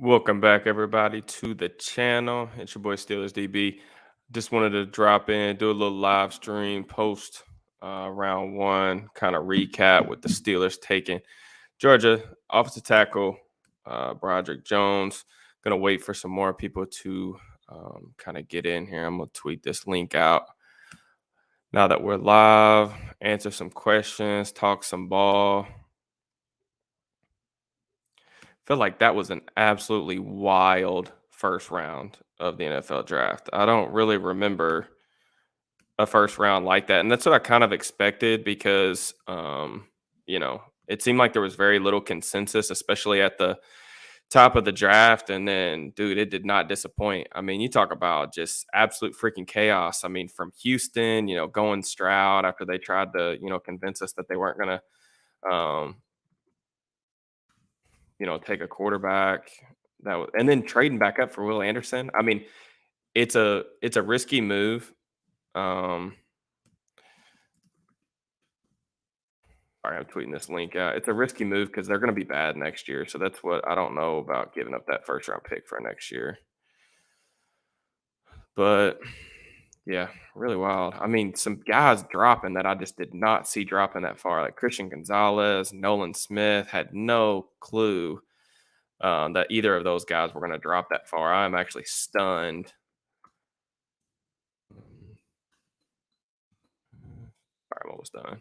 Welcome back, everybody, to the channel. It's your boy Steelers DB. Just wanted to drop in, do a little live stream post round one, kind of recap with the Steelers taking Georgia offensive tackle Broderick Jones. Gonna wait for some more people to kind of get in here. I'm gonna tweet this link out now that we're live. Answer some questions, talk some ball. Feel like that was an absolutely wild first round of the NFL draft. I don't really remember a first round like that. And that's what I kind of expected because it seemed like there was very little consensus, especially at the top of the draft. And then, dude, it did not disappoint. I mean, you talk about just absolute freaking chaos. I mean, from Houston, going Stroud after they tried to, convince us that they weren't gonna take a quarterback and then trading back up for Will Anderson. I mean, it's a risky move. Um, sorry, I'm tweeting this link out. It's a risky move because they're going to be bad next year. So that's what I don't know about giving up that first round pick for next year. But yeah, really wild. I mean, some guys dropping that I just did not see dropping that far, like Christian Gonzalez, Nolan Smith. Had no clue that either of those guys were going to drop that far. I'm actually stunned. All right, I'm almost done.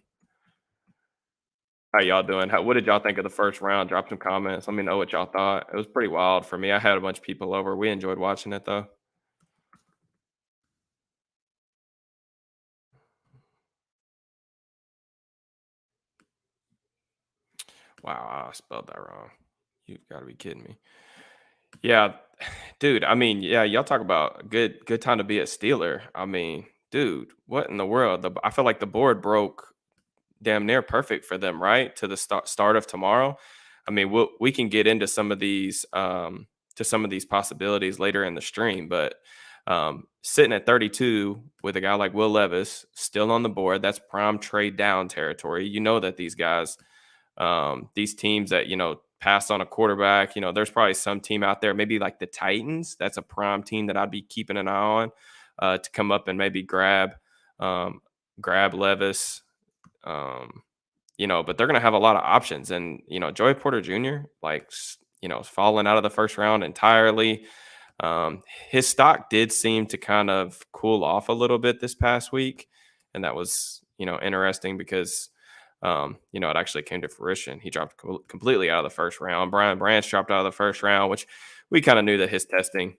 How y'all doing? What did y'all think of the first round? Drop some comments. Let me know what y'all thought. It was pretty wild for me. I had a bunch of people over. We enjoyed watching it though. Wow, I spelled that wrong. You've got to be kidding me. Yeah, dude. I mean, yeah, y'all talk about a good time to be a Steeler. I mean, dude, what in the world? I feel like the board broke damn near perfect for them, right? To the start of tomorrow. I mean, we can get into some of these to some of these possibilities later in the stream, but sitting at 32 with a guy like Will Levis still on the board, that's prime trade down territory. You know that these guys, these teams that pass on a quarterback, there's probably some team out there, maybe like the Titans. That's a prime team that I'd be keeping an eye on to come up and maybe grab Levis. But they're going to have a lot of options. And, Joey Porter Jr., falling out of the first round entirely. His stock did seem to kind of cool off a little bit this past week. And that was, interesting because, it actually came to fruition. He dropped completely out of the first round. Brian Branch dropped out of the first round, which we kind of knew that his testing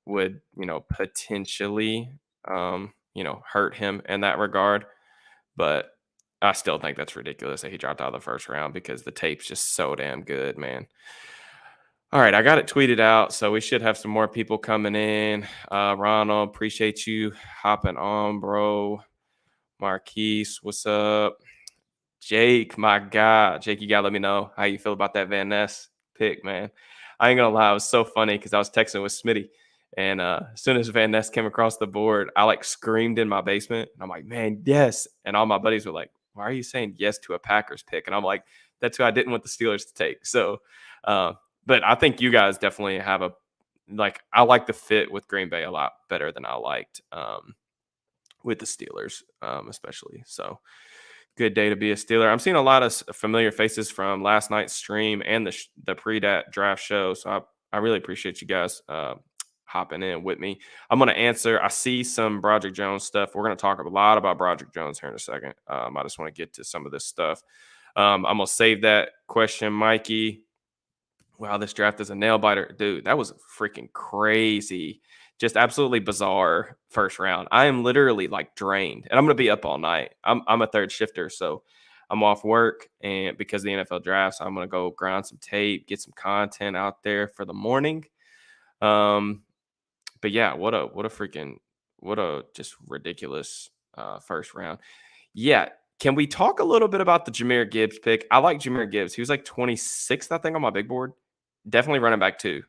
would, potentially, hurt him in that regard. But I still think that's ridiculous that he dropped out of the first round because the tape's just so damn good, man. All right, I got it tweeted out, so we should have some more people coming in. Ronald, appreciate you hopping on, bro. Marquise, what's up? Jake, my God. Jake, you got to let me know how you feel about that Van Ness pick, man. I ain't going to lie. It was so funny because I was texting with Smitty. And as soon as Van Ness came across the board, I screamed in my basement. And I'm like, man, yes. And all my buddies were like, why are you saying yes to a Packers pick? And I'm like, that's who I didn't want the Steelers to take. So, but I think you guys definitely have I like the fit with Green Bay a lot better than I liked with the Steelers, especially. So, good day to be a Steeler. I'm seeing a lot of familiar faces from last night's stream and the pre-draft show. So I really appreciate you guys hopping in with me. I'm going to answer. I see some Broderick Jones stuff. We're going to talk a lot about Broderick Jones here in a second. I just want to get to some of this stuff. I'm going to save that question, Mikey. Wow, this draft is a nail biter. Dude, that was freaking crazy. Just absolutely bizarre first round. I am literally drained, and I'm going to be up all night. I'm a third shifter, so I'm off work, and because of the NFL draft, so I'm going to go grind some tape, get some content out there for the morning. But yeah, what a just ridiculous first round. Yeah. Can we talk a little bit about the Jahmyr Gibbs pick? I like Jahmyr Gibbs. He was 26th, I think, on my big board. Definitely running back too.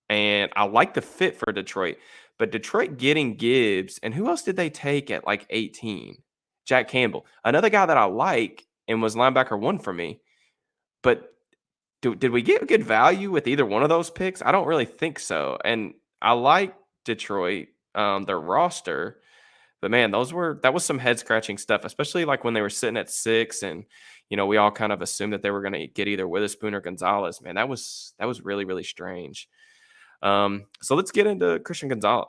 And I like the fit for Detroit. But Detroit getting Gibbs, and who else did they take at 18? Jack Campbell. Another guy that I like and was linebacker 1 for me. But Did we get good value with either one of those picks? I don't really think so. And I like Detroit, their roster, but man, that was some head scratching stuff, especially like when they were sitting at 6 and we all kind of assumed that they were going to get either Witherspoon or Gonzalez. Man, that was really really strange. So let's get into Christian Gonzalez.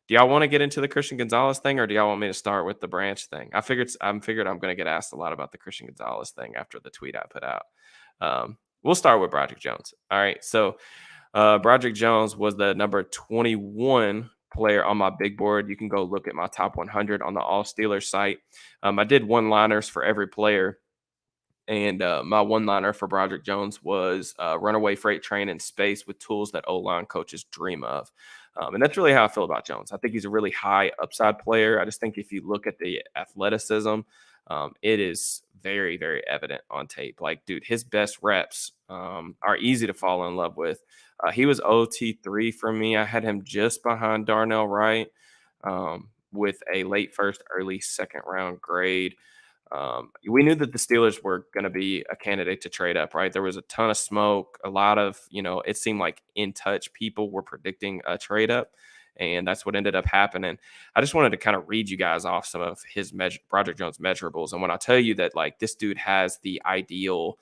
Do y'all want to get into the Christian Gonzalez thing, or do y'all want me to start with the branch thing? I figured I'm going to get asked a lot about the Christian Gonzalez thing after the tweet I put out. We'll start with Broderick Jones. All right, so Broderick Jones was the number 21 player on my big board. You can go look at my top 100 on the All Steelers site. I did one-liners for every player. And my one-liner for Broderick Jones was runaway freight train in space with tools that O-line coaches dream of. And that's really how I feel about Jones. I think he's a really high upside player. I just think if you look at the athleticism, it is very, very evident on tape. Like, dude, his best reps are easy to fall in love with. He was OT3 for me. I had him just behind Darnell Wright with a late first, early second round grade. We knew that the Steelers were going to be a candidate to trade up, right? There was a ton of smoke, a lot of, it seemed like in touch people were predicting a trade up, and that's what ended up happening. I just wanted to kind of read you guys off some of his Broderick Jones measurables. And when I tell you that, like, this dude has the ideal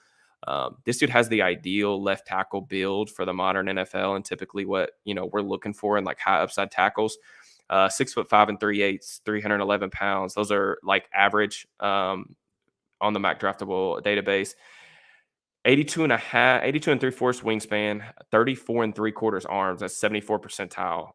left tackle build for the modern NFL, and typically what, we're looking for in like high upside tackles. 6'5" and 3/8, 311 pounds. Those are like average on the Mac Draftable database. 82 and 3/4 wingspan, 34 and 3/4 arms. That's 74 percentile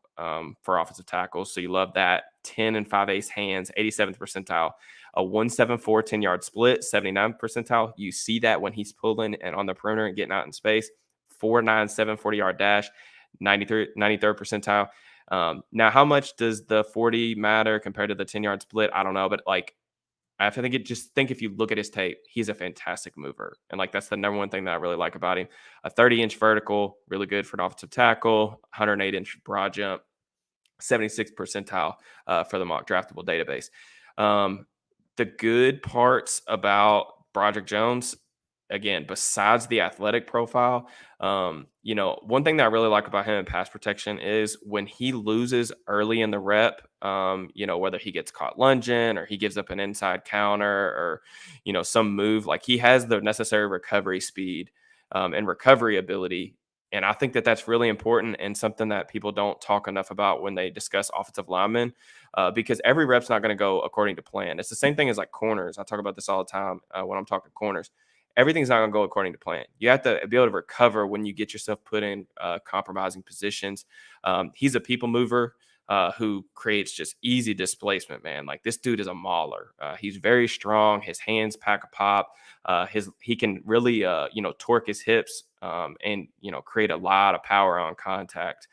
for offensive tackles. So you love that. 10 and 5/8 hands, 87th percentile. A 1.74 10-yard split, 79th percentile. You see that when he's pulling and on the perimeter and getting out in space. 4.97 40-yard dash, 93rd percentile. Now, how much does the 40 matter compared to the 10-yard split? I don't know, but like, I think if you look at his tape, he's a fantastic mover. And like, that's the number one thing that I really like about him. A 30-inch vertical, really good for an offensive tackle, 108-inch broad jump, 76th percentile for the mock draftable database. The good parts about Broderick Jones, again, besides the athletic profile, one thing that I really like about him in pass protection is when he loses early in the rep, whether he gets caught lunging or he gives up an inside counter or, some move, like he has the necessary recovery speed and recovery ability. And I think that that's really important and something that people don't talk enough about when they discuss offensive linemen, because every rep's not going to go according to plan. It's the same thing as like corners. I talk about this all the time when I'm talking corners. Everything's not going to go according to plan. You have to be able to recover when you get yourself put in compromising positions. He's a people mover who creates just easy displacement, man. Like, this dude is a mauler. He's very strong. His hands pack a pop. He can really, torque his hips and, create a lot of power on contact.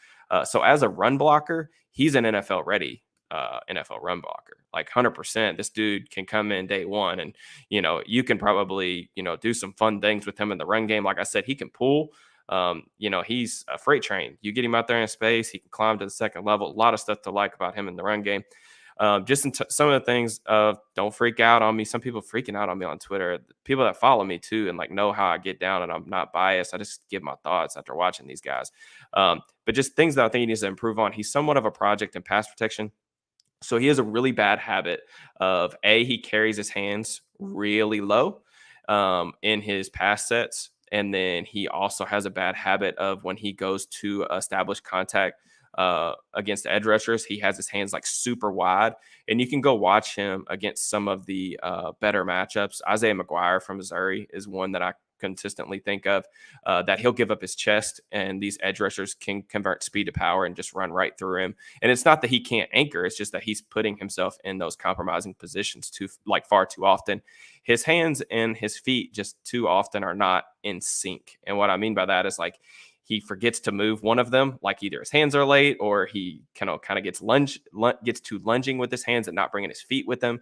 So as a run blocker, he's an NFL ready NFL run blocker, like 100%. This dude can come in day one and, you can probably, do some fun things with him in the run game. Like I said, he can pull. He's a freight train. You get him out there in space, he can climb to the second level. A lot of stuff to like about him in the run game. Just some of the things, don't freak out on me. Some people freaking out on me on Twitter, people that follow me too, and like know how I get down, and I'm not biased. I just give my thoughts after watching these guys. But just things that I think he needs to improve on. He's somewhat of a project in pass protection. So he has a really bad habit of he carries his hands really low in his pass sets. And then he also has a bad habit of when he goes to establish contact against edge rushers, he has his hands like super wide. And you can go watch him against some of the better matchups. Isaiah McGuire from Missouri is one that I consistently think of, that he'll give up his chest and these edge rushers can convert speed to power and just run right through him. And it's not that he can't anchor, it's just that he's putting himself in those compromising positions far too often. His hands and his feet just too often are not in sync. And what I mean by that is, like, he forgets to move one of them, like either his hands are late or he kind of gets to lunging with his hands and not bringing his feet with him.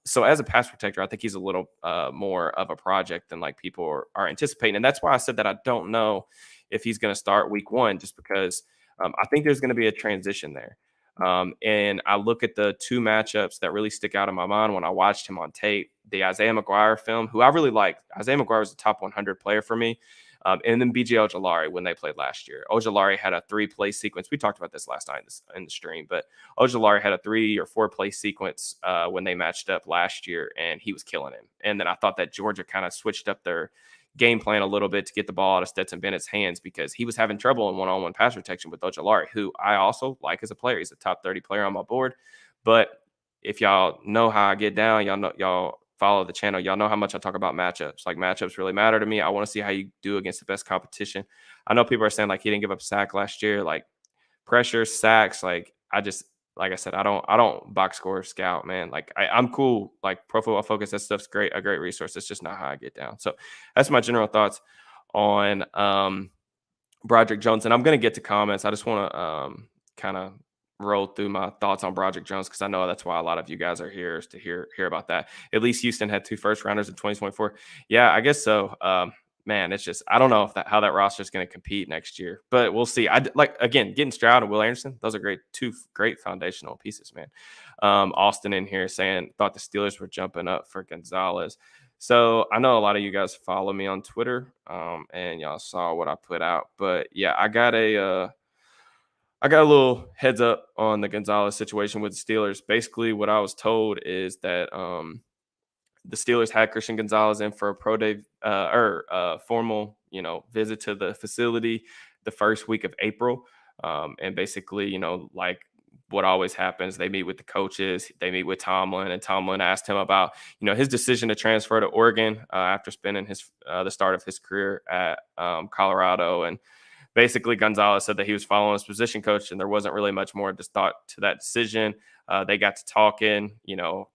So as a pass protector, I think he's a little more of a project than like people are anticipating. And that's why I said that I don't know if he's going to start week one, just because I think there's going to be a transition there. And I look at the two matchups that really stick out in my mind when I watched him on tape. The Isaiah McGuire film, who I really like. Isaiah McGuire was a top 100 player for me. And then BJ Ojulari when they played last year. Ojulari had a 3-play sequence. We talked about this last night in the stream, but Ojulari had a 3 or 4-play sequence when they matched up last year, and he was killing him. And then I thought that Georgia kind of switched up their game plan a little bit to get the ball out of Stetson Bennett's hands because he was having trouble in one-on-one pass protection with Ojulari, who I also like as a player. He's a top 30 player on my board. But if y'all know how I get down, y'all follow the channel, y'all know how much I talk about matchups. Like, matchups really matter to me. I want to see how you do against the best competition. I know people are saying like he didn't give up a sack last year, like pressure, sacks. Like I said, I don't box score scout, man. Like I'm cool. Like Pro Football Focus, that stuff's great, a great resource. It's just not how I get down. So that's my general thoughts on Broderick Jones. And I'm gonna get to comments. I just want to kind of roll through my thoughts on Broderick Jones because I know that's why a lot of you guys are here, is to hear about that. At least Houston had 2 first rounders in 2024. Yeah, I guess so. Man, it's just I don't know if how that roster is going to compete next year, but we'll see. Like, again, getting Stroud and Will Anderson; those are two great foundational pieces, man. Austin in here saying thought the Steelers were jumping up for Gonzalez. So I know a lot of you guys follow me on Twitter, and y'all saw what I put out. But yeah, I got a little heads up on the Gonzalez situation with the Steelers. Basically, what I was told is that the Steelers had Christian Gonzalez in for a pro day formal, visit to the facility the first week of April. And basically, like what always happens, they meet with the coaches, they meet with Tomlin, and Tomlin asked him about, his decision to transfer to Oregon after spending the start of his career at Colorado. And basically Gonzalez said that he was following his position coach and there wasn't really much more just thought to that decision. They got to talking,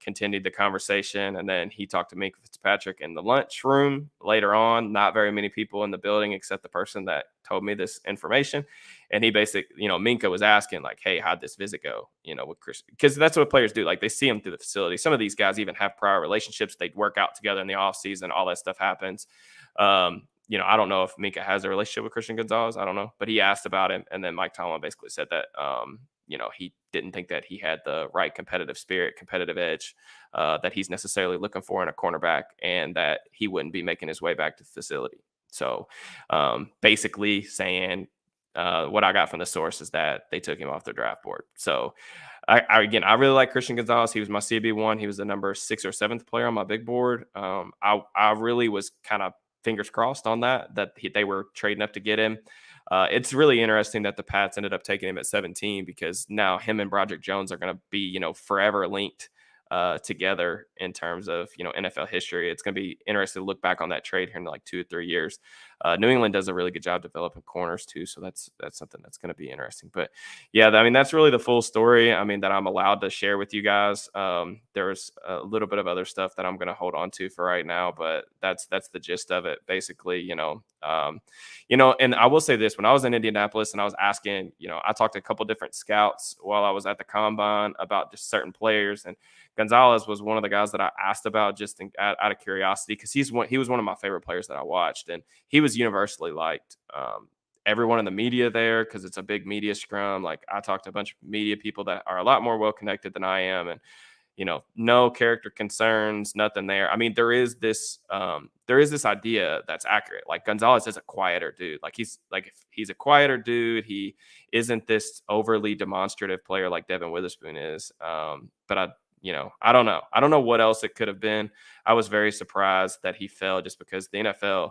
continued the conversation. And then he talked to Minka Fitzpatrick in the lunchroom later on. Not very many people in the building except the person that told me this information. And he basically, Minka was asking like, hey, how'd this visit go? With Chris, because that's what players do. Like, they see him through the facility. Some of these guys even have prior relationships. They work out together in the off season. All that stuff happens. I don't know if Minka has a relationship with Christian Gonzalez. I don't know, but he asked about him. And then Mike Tomlin basically said that, he didn't think that he had the right competitive spirit, competitive edge that he's necessarily looking for in a cornerback, and that he wouldn't be making his way back to the facility. So basically saying what I got from the source is that they took him off their draft board. So I really like Christian Gonzalez. He was my CB1. He was the number 6th or 7th player on my big board. I really was kind of fingers crossed on that they were trading up to get him. It's really interesting that the Pats ended up taking him at 17 because now him and Broderick Jones are going to be, forever linked together in terms of, NFL history. It's going to be interesting to look back on that trade here in like 2 or 3 years. New England does a really good job developing corners too. So that's something that's going to be interesting. But yeah, that's really the full story. That I'm allowed to share with you guys. There's a little bit of other stuff that I'm going to hold on to for right now, but that's the gist of it basically, and I will say this, when I was in Indianapolis and I was asking, I talked to a couple different scouts while I was at the combine about just certain players, and Gonzalez was one of the guys that I asked about just out of curiosity, because he was one of my favorite players that I watched, and he was universally liked. Everyone in the media there, because it's a big media scrum. Like, I talked to a bunch of media people that are a lot more well connected than I am, and no character concerns, nothing there. There is this idea that's accurate. Like, Gonzalez is a quieter dude. If he's a quieter dude, he isn't this overly demonstrative player like Devin Witherspoon is. But I don't know. I don't know what else it could have been. I was very surprised that he fell just because the NFL,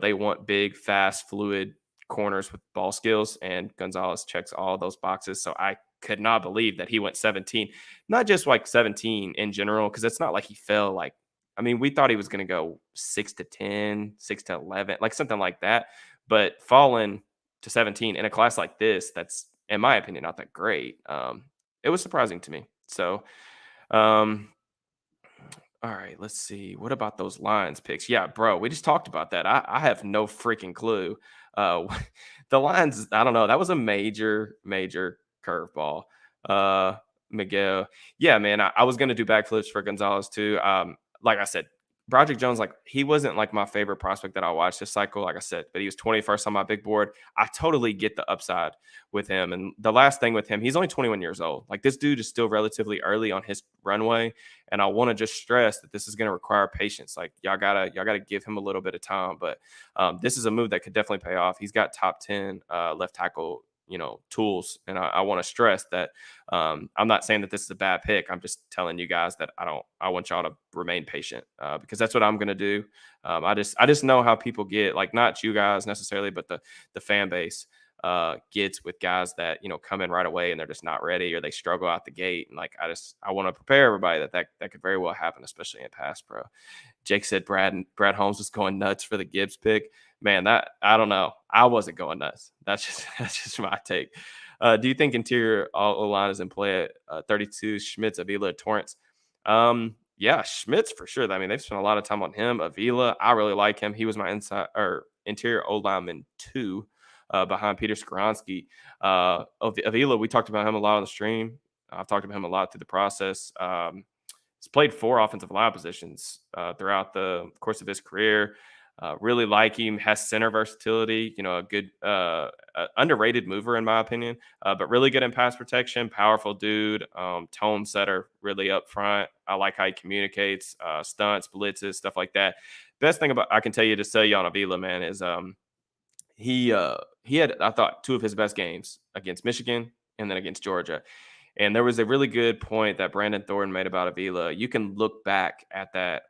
they want big, fast, fluid corners with ball skills, and Gonzalez checks all those boxes. So I could not believe that he went 17, not just like 17 in general, because it's not like he fell like, we thought he was going to go 6 to 10, 6 to 11, like something like that. But falling to 17 in a class like this, that's, in my opinion, not that great. It was surprising to me. So, all right, let's see. What about those Lions picks? Yeah, bro, we just talked about that. I have no freaking clue. The Lions, I don't know. That was a major, major curveball. Miguel. Yeah, man, I was going to do backflips for Gonzalez too. Like I said, Broderick Jones, like, he wasn't like my favorite prospect that I watched this cycle, like I said, but he was 21st on my big board. I totally get the upside with him. And the last thing with him, he's only 21 years old. Like, this dude is still relatively early on his runway. And I want to just stress that this is going to require patience. Like, y'all gotta give him a little bit of time. But this is a move that could definitely pay off. He's got top 10 left tackle, tools. And I want to stress that I'm not saying that this is a bad pick. I'm just telling you guys that I want y'all to remain patient because that's what I'm going to do. I just know how people get, like, not you guys necessarily, but the fan base gets with guys that, come in right away and they're just not ready or they struggle out the gate. And like, I want to prepare everybody that could very well happen, especially in pass pro. Jake said Brad Holmes was going nuts for the Gibbs pick. Man, that I don't know. I wasn't going nuts. That's just that's just my take. Do you think interior line is in play at 32? Schmitz, Avila, Torrance. Yeah, Schmitz for sure. I mean, they've spent a lot of time on him. Avila, I really like him. He was my inside or interior O lineman 2 behind Peter Skoronski. Avila, we talked about him a lot on the stream. I've talked about him a lot through the process. He's played 4 offensive line positions throughout the course of his career. Really like him. Has center versatility. A good, underrated mover in my opinion. But really good in pass protection. Powerful dude. Tone setter. Really up front. I like how he communicates. Stunts, blitzes, stuff like that. Best thing I can tell you to sell you on Avila, man, is he had, I thought, 2 of his best games against Michigan and then against Georgia. And there was a really good point that Brandon Thornton made about Avila. You can look back at that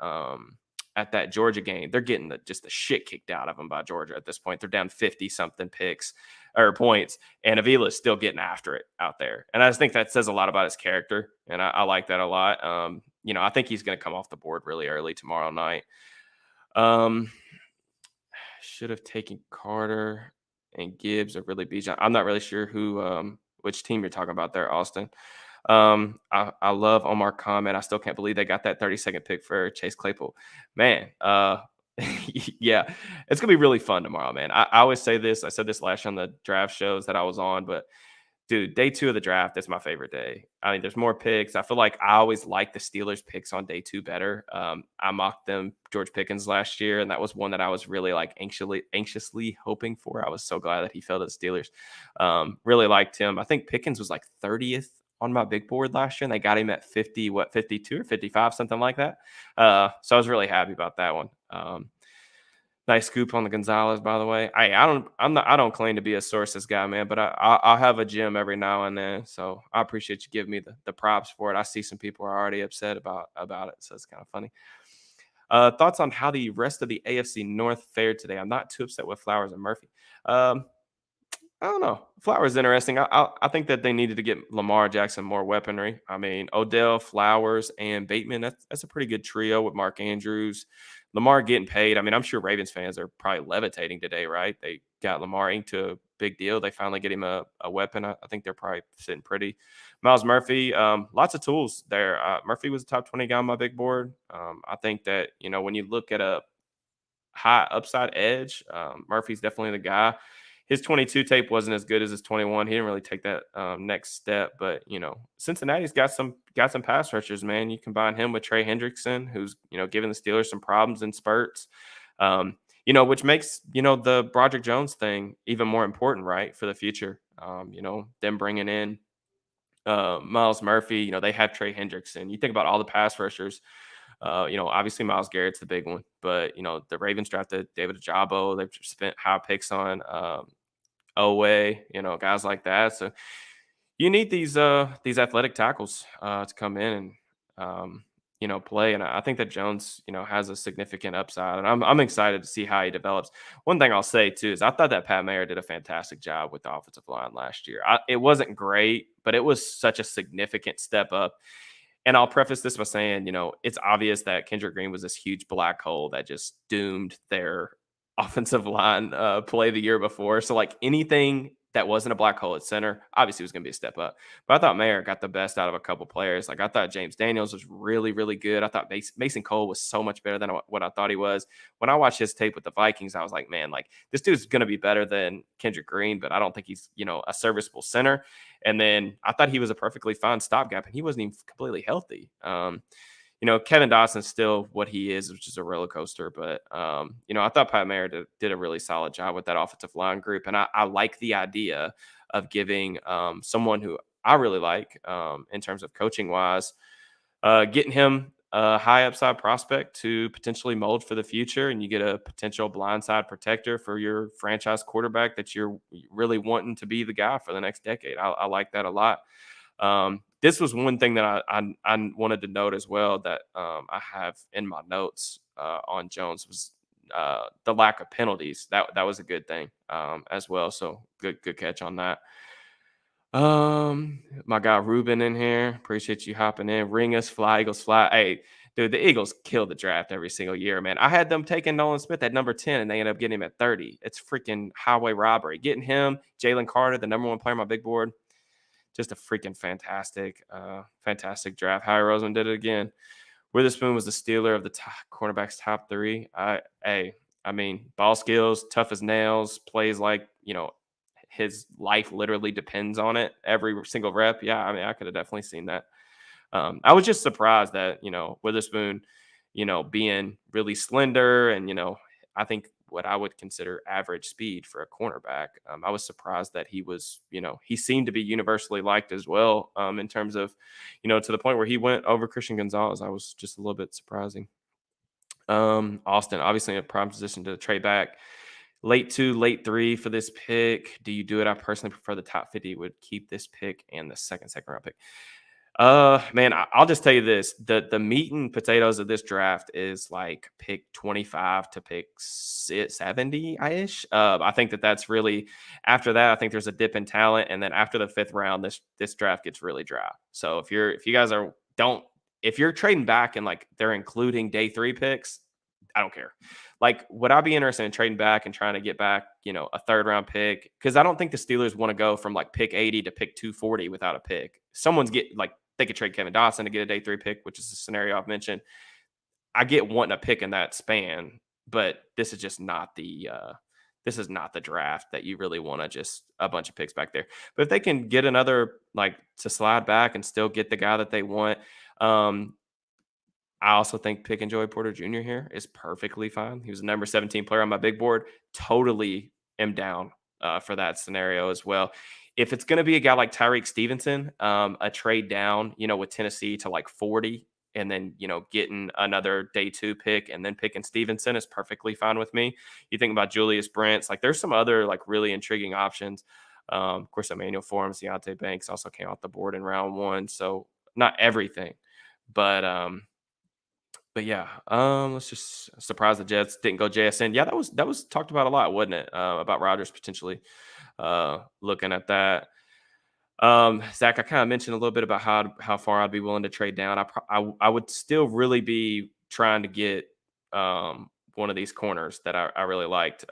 Georgia game. They're getting just the shit kicked out of them by Georgia at this point. They're down 50 something picks or points, and Avila is still getting after it out there. And I just think that says a lot about his character, and I like that a lot. I think he's going to come off the board really early tomorrow night. Should have taken Carter and Gibbs or really Bijan. I'm not really sure which team you're talking about there, Austin. I love Omar Khan, man. I still can't believe they got that 32nd pick for Chase Claypool. Man, yeah, it's gonna be really fun tomorrow, man. I always say this. I said this last year on the draft shows that I was on, but dude, day 2 of the draft is my favorite day. I mean, there's more picks. I feel like I always like the Steelers picks on day 2 better. I mocked them George Pickens last year, and that was one that I was really like anxiously hoping for. I was so glad that he fell to the Steelers. Really liked him. I think Pickens was like 30th on my big board last year, and they got him at 52 or 55, something like that. So I was really happy about that one. Nice scoop on the Gonzalez, by the way. I don't claim to be a sources guy, man, but I'll have a gem every now and then. So I appreciate you giving me the props for it. I see some people are already upset about it, so it's kind of funny. Thoughts on how the rest of the AFC North fared today? I'm not too upset with Flowers and Murphy. I don't know. Flowers interesting. I think that they needed to get Lamar Jackson more weaponry. I mean, Odell, Flowers, and Bateman. That's a pretty good trio with Mark Andrews. Lamar getting paid. I mean, I'm sure Ravens fans are probably levitating today, right? They got Lamar into a big deal. They finally get him a weapon. I think they're probably sitting pretty. Miles Murphy, lots of tools there. Murphy was a top 20 guy on my big board. I think that, when you look at a high upside edge, Murphy's definitely the guy. His 22 tape wasn't as good as his 21. He didn't really take that next step, but Cincinnati's got some pass rushers, man. You combine him with Trey Hendrickson, who's giving the Steelers some problems in spurts, which makes the Broderick Jones thing even more important, right, for the future. Them bringing in Miles Murphy. They have Trey Hendrickson. You think about all the pass rushers. Obviously Myles Garrett's the big one, but the Ravens drafted David Ajabo. They've spent high picks on Oweh, guys like that. So you need these athletic tackles to come in and play. And I think that Jones, has a significant upside, and I'm excited to see how he develops. One thing I'll say too is I thought that Pat Mayer did a fantastic job with the offensive line last year. It wasn't great, but it was such a significant step up. And I'll preface this by saying, it's obvious that Kendrick Green was this huge black hole that just doomed their offensive line play the year before. So like anything that wasn't a black hole at center, obviously was going to be a step up. But I thought Mayer got the best out of a couple players. Like I thought James Daniels was really, really good. I thought Mason Cole was so much better than what I thought he was. When I watched his tape with the Vikings, I was like, man, like this dude's going to be better than Kendrick Green, but I don't think he's, a serviceable center. And then I thought he was a perfectly fine stopgap, and he wasn't even completely healthy. Kevin Dawson's still what he is, which is a roller coaster. But I thought Pat Mayer did a really solid job with that offensive line group, and I like the idea of giving someone who I really like in terms of coaching wise, getting him a high upside prospect to potentially mold for the future, and you get a potential blindside protector for your franchise quarterback that you're really wanting to be the guy for the next decade. I like that a lot. This was one thing that I wanted to note as well that I have in my notes on Jones was the lack of penalties. That was a good thing as well. So good catch on that. My guy Ruben in here. Appreciate you hopping in. Ring us, fly, Eagles fly. Hey, dude, the Eagles kill the draft every single year, man. I had them taking Nolan Smith at number 10, and they ended up getting him at 30. It's freaking highway robbery. Getting him, Jalen Carter, the number one player on my big board, just a freaking fantastic draft. Howie Roseman did it again. Witherspoon was the stealer of the cornerbacks top 3. I mean, ball skills, tough as nails, plays like, his life literally depends on it every single rep. Yeah, I mean, I could have definitely seen that. I was just surprised that, Witherspoon, being really slender and, I think what I would consider average speed for a cornerback. I was surprised that he was, he seemed to be universally liked as well in terms of, to the point where he went over Christian Gonzalez. I was just a little bit surprising. Austin, obviously in a prime position to trade back. Late 2, late 3 for this pick. Do you do it? I personally prefer the top 50 would keep this pick and the second round pick. Man, I'll just tell you this: the meat and potatoes of this draft is like pick 25 to pick 70 ish. I think that's really after that. I think there's a dip in talent, and then after the 5th round, this draft gets really dry. So if you guys if you're trading back and like they're including day 3 picks, I don't care. Like, would I be interested in trading back and trying to get back, a 3rd round pick? Because I don't think the Steelers want to go from like pick 80 to pick 240 without a pick. They could trade Kevin Dawson to get a day 3 pick, which is the scenario I've mentioned. I get wanting a pick in that span, but this is just not the draft that you really want to just a bunch of picks back there. But if they can get another to slide back and still get the guy that they want, I also think picking Joey Porter Jr. here is perfectly fine. He was a number 17 player on my big board. Totally am down for that scenario as well. If it's going to be a guy like Tyreek Stevenson, a trade down, with Tennessee to like 40 and then, getting another day 2 pick and then picking Stevenson is perfectly fine with me. You think about Julius Brents, there's some other really intriguing options. Of course, Emmanuel Forms, Deontay Banks also came off the board in round 1. So not everything, but yeah, let's just surprise the Jets didn't go JSN. Yeah, that was talked about a lot, wasn't it? About Rodgers potentially looking at that. Zach, I kind of mentioned a little bit about how far I'd be willing to trade down. I would still really be trying to get one of these corners that I really liked.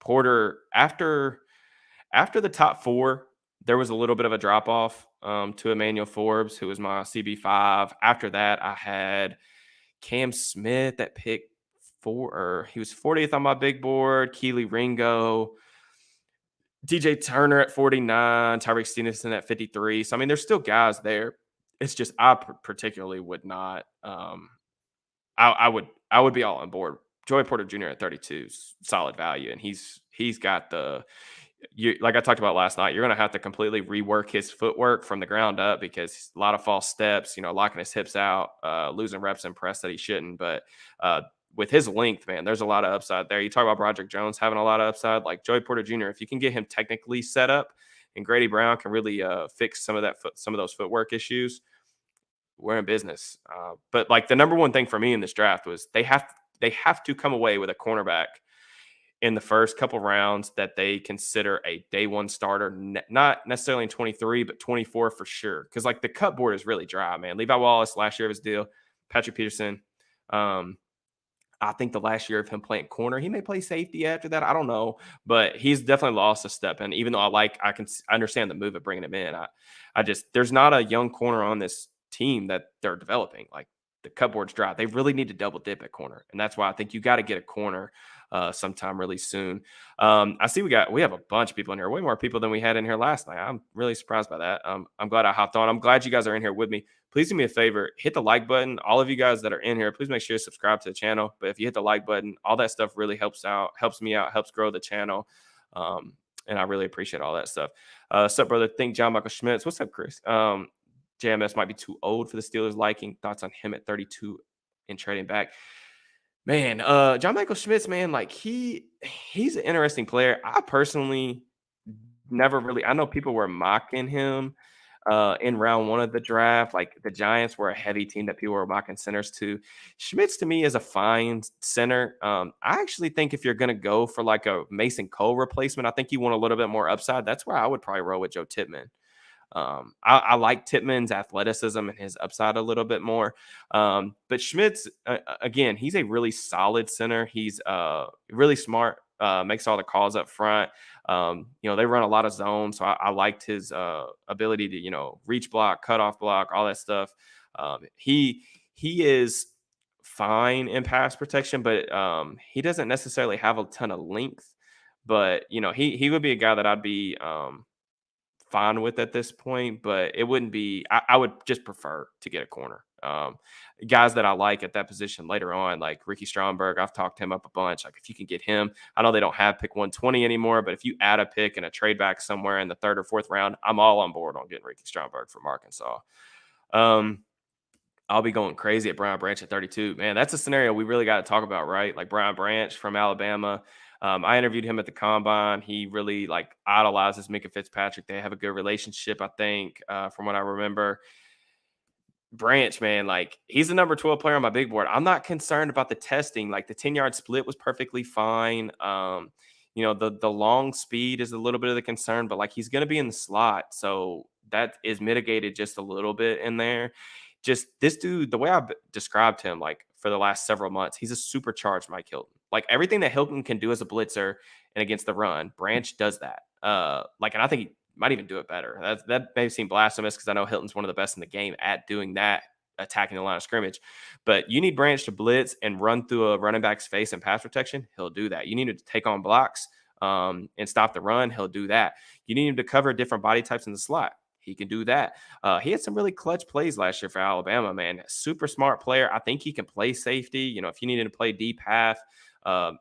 Porter after the top 4, there was a little bit of a drop off to Emmanuel Forbes, who was my CB5. After that, I had Cam Smith at pick 4, or he was 40th on my big board. Keely Ringo, DJ Turner at 49, Tyreek Stevenson at 53. So I mean, there's still guys there. It's just I particularly would not. I would be all on board. Joey Porter Jr. at 32 is solid value, and he's got like I talked about last night, you're going to have to completely rework his footwork from the ground up because a lot of false steps, locking his hips out, losing reps in press that he shouldn't. But with his length, man, there's a lot of upside there. You talk about Broderick Jones having a lot of upside, like Joey Porter Jr. If you can get him technically set up, and Grady Brown can really fix some of those footwork issues, we're in business. But the number one thing for me in this draft was they have to come away with a cornerback in the first couple rounds that they consider a day 1 starter, not necessarily in 23, but 24 for sure. Because the cut board is really dry, man. Levi Wallace, last year of his deal. Patrick Peterson. I think the last year of him playing corner, he may play safety after that. I don't know, but he's definitely lost a step. And even though I understand the move of bringing him in, there's not a young corner on this team that they're developing. The cupboard's dry. They really need to double dip at corner. And that's why I think you got to get a corner sometime really soon. I see we have a bunch of people in here, way more people than we had in here last night. I'm really surprised by that. I'm glad I hopped on. I'm glad you guys are in here with me. Please please do me a favor, hit the like button. All of you guys that are in here, please make sure you subscribe to the channel. But if you hit the like button, all that stuff really helps me out, helps grow the channel. Um, and I really appreciate all that stuff. What's up, brother? Think John Michael Schmitz. What's up, Chris? JMS might be too old for the Steelers' liking. Thoughts on him at 32 and trading back? Man, John Michael Schmitz, man, like he's an interesting player. I personally never really. I know people were mocking him in round one of the draft. Like the Giants were a heavy team that people were mocking centers to. Schmitz to me is a fine center. I actually think if you're going to go for like a Mason Cole replacement, I think you want a little bit more upside. That's where I would probably roll with Joe Tippmann. I like Tippmann's athleticism and his upside a little bit more. But Schmitz, again, he's a really solid center. He's really smart, makes all the calls up front. They run a lot of zones. So I liked his ability to, reach block, cut off block, all that stuff. He is fine in pass protection, but he doesn't necessarily have a ton of length. But, he would be a guy that I'd be fine with at this point, but it wouldn't be. I would just prefer to get a corner. Guys that I like at that position later on, like Ricky Stromberg, I've talked him up a bunch. Like if you can get him, I know they don't have pick 120 anymore, but if you add a pick and a trade back somewhere in the third or fourth round, I'm all on board on getting Ricky Stromberg from Arkansas. I'll be going crazy at Brian Branch at 32. Man, that's a scenario we really got to talk about, right? Like Brian Branch from Alabama. I interviewed him at the combine. He really like idolizes Minka Fitzpatrick. They have a good relationship, I think, from what I remember. Branch, man, like he's the number 12 player on my big board. I'm not concerned about the testing. Like the 10-yard split was perfectly fine. The long speed is a little bit of the concern, but like he's going to be in the slot. So that is mitigated just a little bit in there. Just this dude, the way I described him, like for the last several months, he's a supercharged Mike Hilton. Like everything that Hilton can do as a blitzer and against the run, Branch does that. And I think he might even do it better. That may seem blasphemous because I know Hilton's one of the best in the game at doing that, attacking the line of scrimmage. But you need Branch to blitz and run through a running back's face and pass protection. He'll do that. You need him to take on blocks and stop the run. He'll do that. You need him to cover different body types in the slot. He can do that. He had some really clutch plays last year for Alabama, man. Super smart player. I think he can play safety. If you needed to play deep half,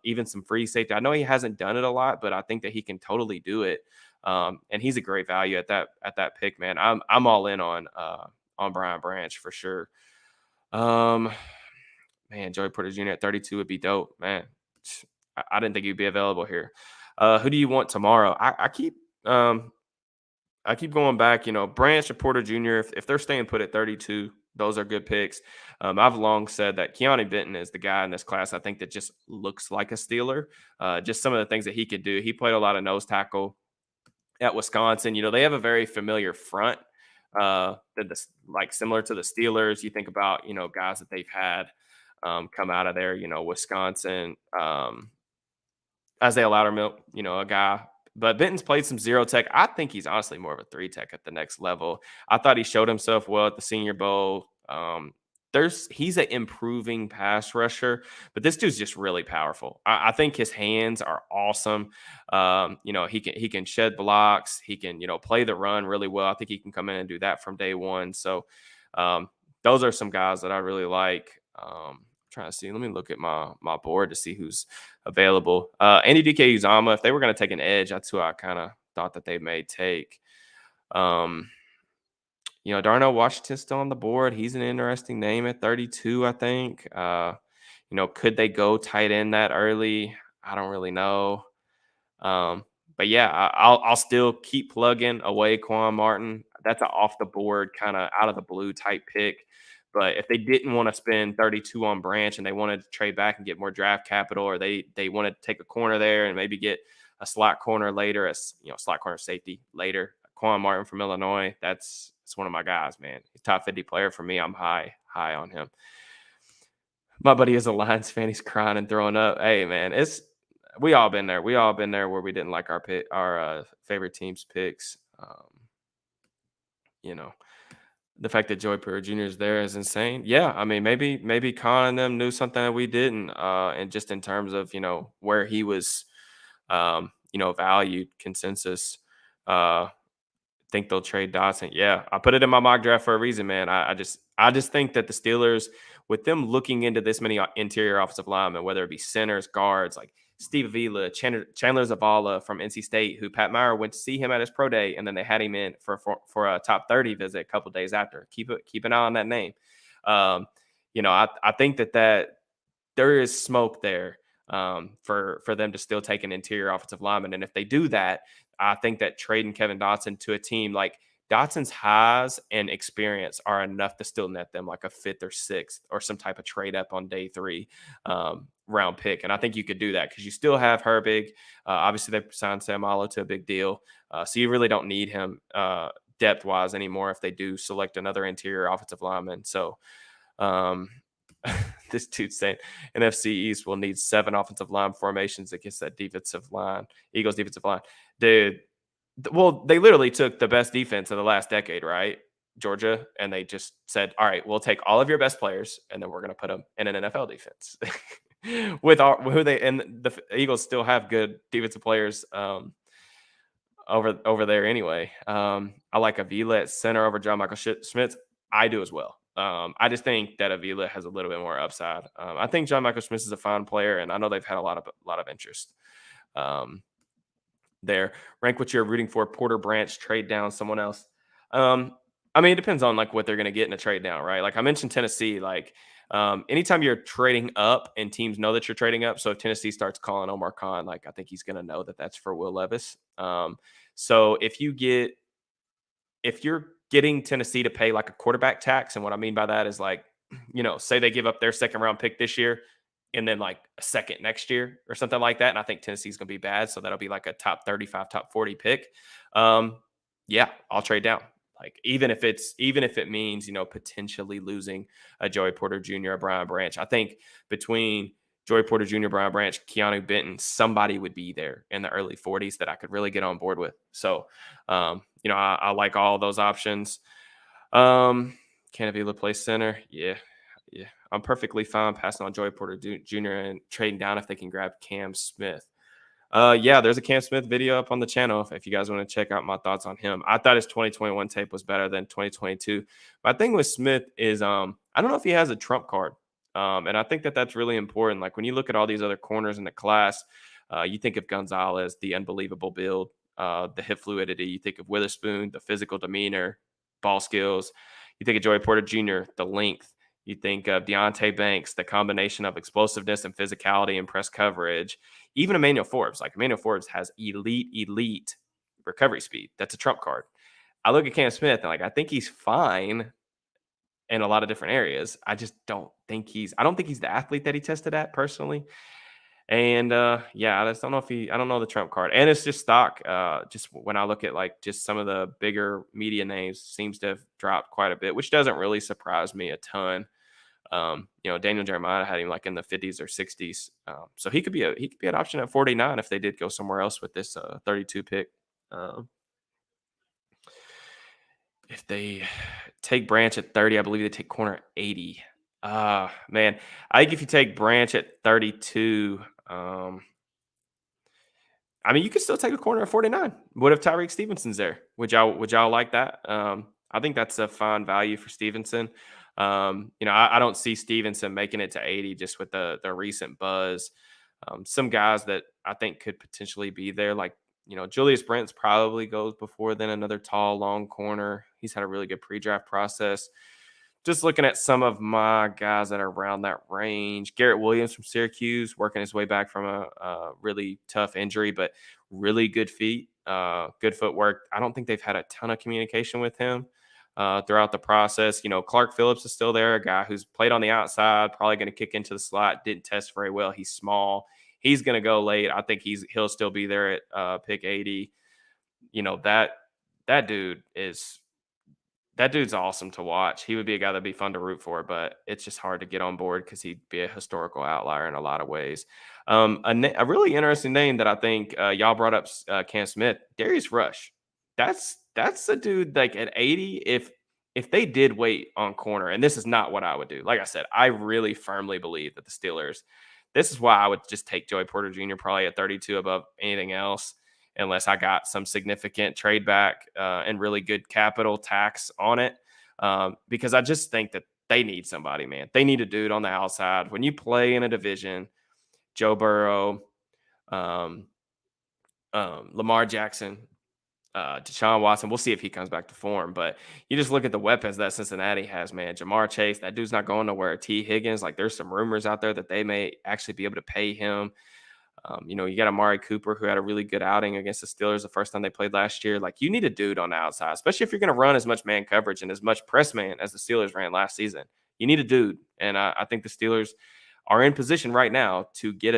even some free safety. I know he hasn't done it a lot, but I think that he can totally do it. And he's a great value at that pick, man. I'm all in on Brian Branch for sure. Man, Joey Porter Jr. at 32 would be dope, man. I didn't think he'd be available here. Who do you want tomorrow? I keep going back, Branch or Porter Jr., if they're staying put at 32, those are good picks. I've long said that Keanu Benton is the guy in this class I think that just looks like a Steeler. Just some of the things that he could do. He played a lot of nose tackle at Wisconsin. They have a very familiar front like similar to the Steelers. You think about, guys that they've had come out of there, Wisconsin, Isaiah Loudermilk, a guy. But Benton's played some zero tech. I think he's honestly more of a 3 tech at the next level. I thought he showed himself well at the Senior Bowl. He's an improving pass rusher, but this dude's just really powerful. I think his hands are awesome. He can shed blocks. He can, play the run really well. I think he can come in and do that from day one. So those are some guys that I really like. Trying to see. Let me look at my board to see who's available. Andy DK Uzama, if they were going to take an edge, that's who I kind of thought that they may take. Darnell Washington's still on the board. He's an interesting name at 32, I think. Could they go tight end that early? I don't really know. But yeah, I'll still keep plugging away Quan Martin. That's an off the board, kind of out of the blue type pick. But if they didn't want to spend 32 on Branch and they wanted to trade back and get more draft capital, or they wanted to take a corner there and maybe get a slot corner later, slot corner safety later, Quan Martin from Illinois, it's one of my guys, man. He's top 50 player for me. I'm high on him. My buddy is a Lions fan. He's crying and throwing up. Hey, man, we all been there. We all been there where we didn't like our favorite team's picks. The fact that Joey Porter Jr. is there is insane. Yeah, I mean, maybe Khan and them knew something that we didn't, and just in terms of where he was, valued consensus. Think they'll trade Dotson. Yeah, I put it in my mock draft for a reason, man. I just think that the Steelers, with them looking into this many interior offensive linemen, whether it be centers, guards, like Steve Avila, Chandler Zavala from NC State, who Pat Meyer went to see him at his pro day, and then they had him in for a top 30 visit a couple days after. Keep an eye on that name. Um, I think that there is smoke there for them to still take an interior offensive lineman. And if they do that, I think that trading Kevin Dotson to a team like Dotson's highs and experience are enough to still net them like a fifth or sixth or some type of trade up on day three round pick. And I think you could do that because you still have Herbig. Obviously, they signed Sam Allo to a big deal. So you really don't need him depth wise anymore if they do select another interior offensive lineman. So, um, this dude's saying NFC East will need 7 offensive line formations against that defensive line, Eagles defensive line. Dude, well, they literally took the best defense of the last decade, right? Georgia, and they just said, all right, we'll take all of your best players, and then we're going to put them in an NFL defense. With who they and the Eagles still have good defensive players over there anyway. I like Avila at center over John Michael Schmitz. I do as well. I just think that Avila has a little bit more upside. I think John Michael Schmitz is a fine player, and I know they've had a lot of interest there. Rank what you're rooting for: Porter, Branch, trade down, someone else. I mean, it depends on like what they're going to get in a trade down, right? Like I mentioned Tennessee, like anytime you're trading up and teams know that you're trading up. So if Tennessee starts calling Omar Khan, like I think he's going to know that that's for Will Levis. So if you're getting Tennessee to pay like a quarterback tax, and what I mean by that is like, say they give up their second round pick this year and then like a second next year or something like that. And I think Tennessee's going to be bad. So that'll be like a top 35, top 40 pick. Yeah, I'll trade down. Like even if it means, potentially losing a Joey Porter Jr., a Brian Branch. I think between Joey Porter Jr., Brian Branch, Keanu Benton, somebody would be there in the early 40s that I could really get on board with. So, I like all those options. Can Avila play center? Yeah. I'm perfectly fine passing on Joey Porter Jr. and trading down if they can grab Cam Smith. Yeah, there's a Cam Smith video up on the channel if you guys want to check out my thoughts on him. I thought his 2021 tape was better than 2022. My thing with Smith is I don't know if he has a trump card. And I think that that's really important. Like when you look at all these other corners in the class, you think of Gonzalez, the unbelievable build, the hip fluidity. You think of Witherspoon, the physical demeanor, ball skills. You think of Joey Porter Jr., the length. You think of Deontay Banks, the combination of explosiveness and physicality and press coverage. Even Emmanuel Forbes. Like Emmanuel Forbes has elite recovery speed. That's a trump card. I look at Cam Smith and I think he's fine in a lot of different areas. I don't think he's the athlete that he tested at personally. And yeah, I just don't know I don't know the trump card. And it's just stock. Just when I look at just some of the bigger media names seems to have dropped quite a bit, which doesn't really surprise me a ton. Daniel Jeremiah had him in the 50s or 60s. So he could be an option at 49 if they did go somewhere else with this 32 pick. If they take Branch at 30, I believe they take corner at 80. Man, I think if you take Branch at 32, I mean, you could still take a corner at 49. What if Tyreek Stevenson's there? Would y'all like that? I think that's a fine value for Stevenson. I don't see Stevenson making it to 80 just with the recent buzz. Some guys that I think could potentially be there, Julius Brents probably goes before then, another tall, long corner. He's had a really good pre-draft process. Just looking at some of my guys that are around that range. Garrett Williams from Syracuse, working his way back from a really tough injury, but really good feet, good footwork. I don't think they've had a ton of communication with him throughout the process. Clark Phillips is still there, a guy who's played on the outside, probably going to kick into the slot, didn't test very well. He's small. He's going to go late. I think he'll still be there at pick 80. That dude's awesome to watch. He would be a guy that'd be fun to root for, but it's just hard to get on board because he'd be a historical outlier in a lot of ways. A really interesting name that I think y'all brought up, Cam Smith, Darius Rush. That's a dude at 80. If they did wait on corner, and this is not what I would do. Like I said, I really firmly believe that the Steelers. This is why I would just take Joey Porter Jr. probably at 32 above anything else. unless I got some significant trade back and really good capital tax on it. Because I just think that they need somebody, man. They need a dude on the outside. When you play in a division, Joe Burrow, um, Lamar Jackson, Deshaun Watson. We'll see if he comes back to form. But you just look at the weapons that Cincinnati has, man. Jamar Chase, that dude's not going nowhere. T. Higgins, like there's some rumors out there that they may actually be able to pay him. You got Amari Cooper, who had a really good outing against the Steelers the first time they played last year. Like, you need a dude on the outside, especially if you're going to run as much man coverage and as much press man as the Steelers ran last season. You need a dude. And I think the Steelers are in position right now to get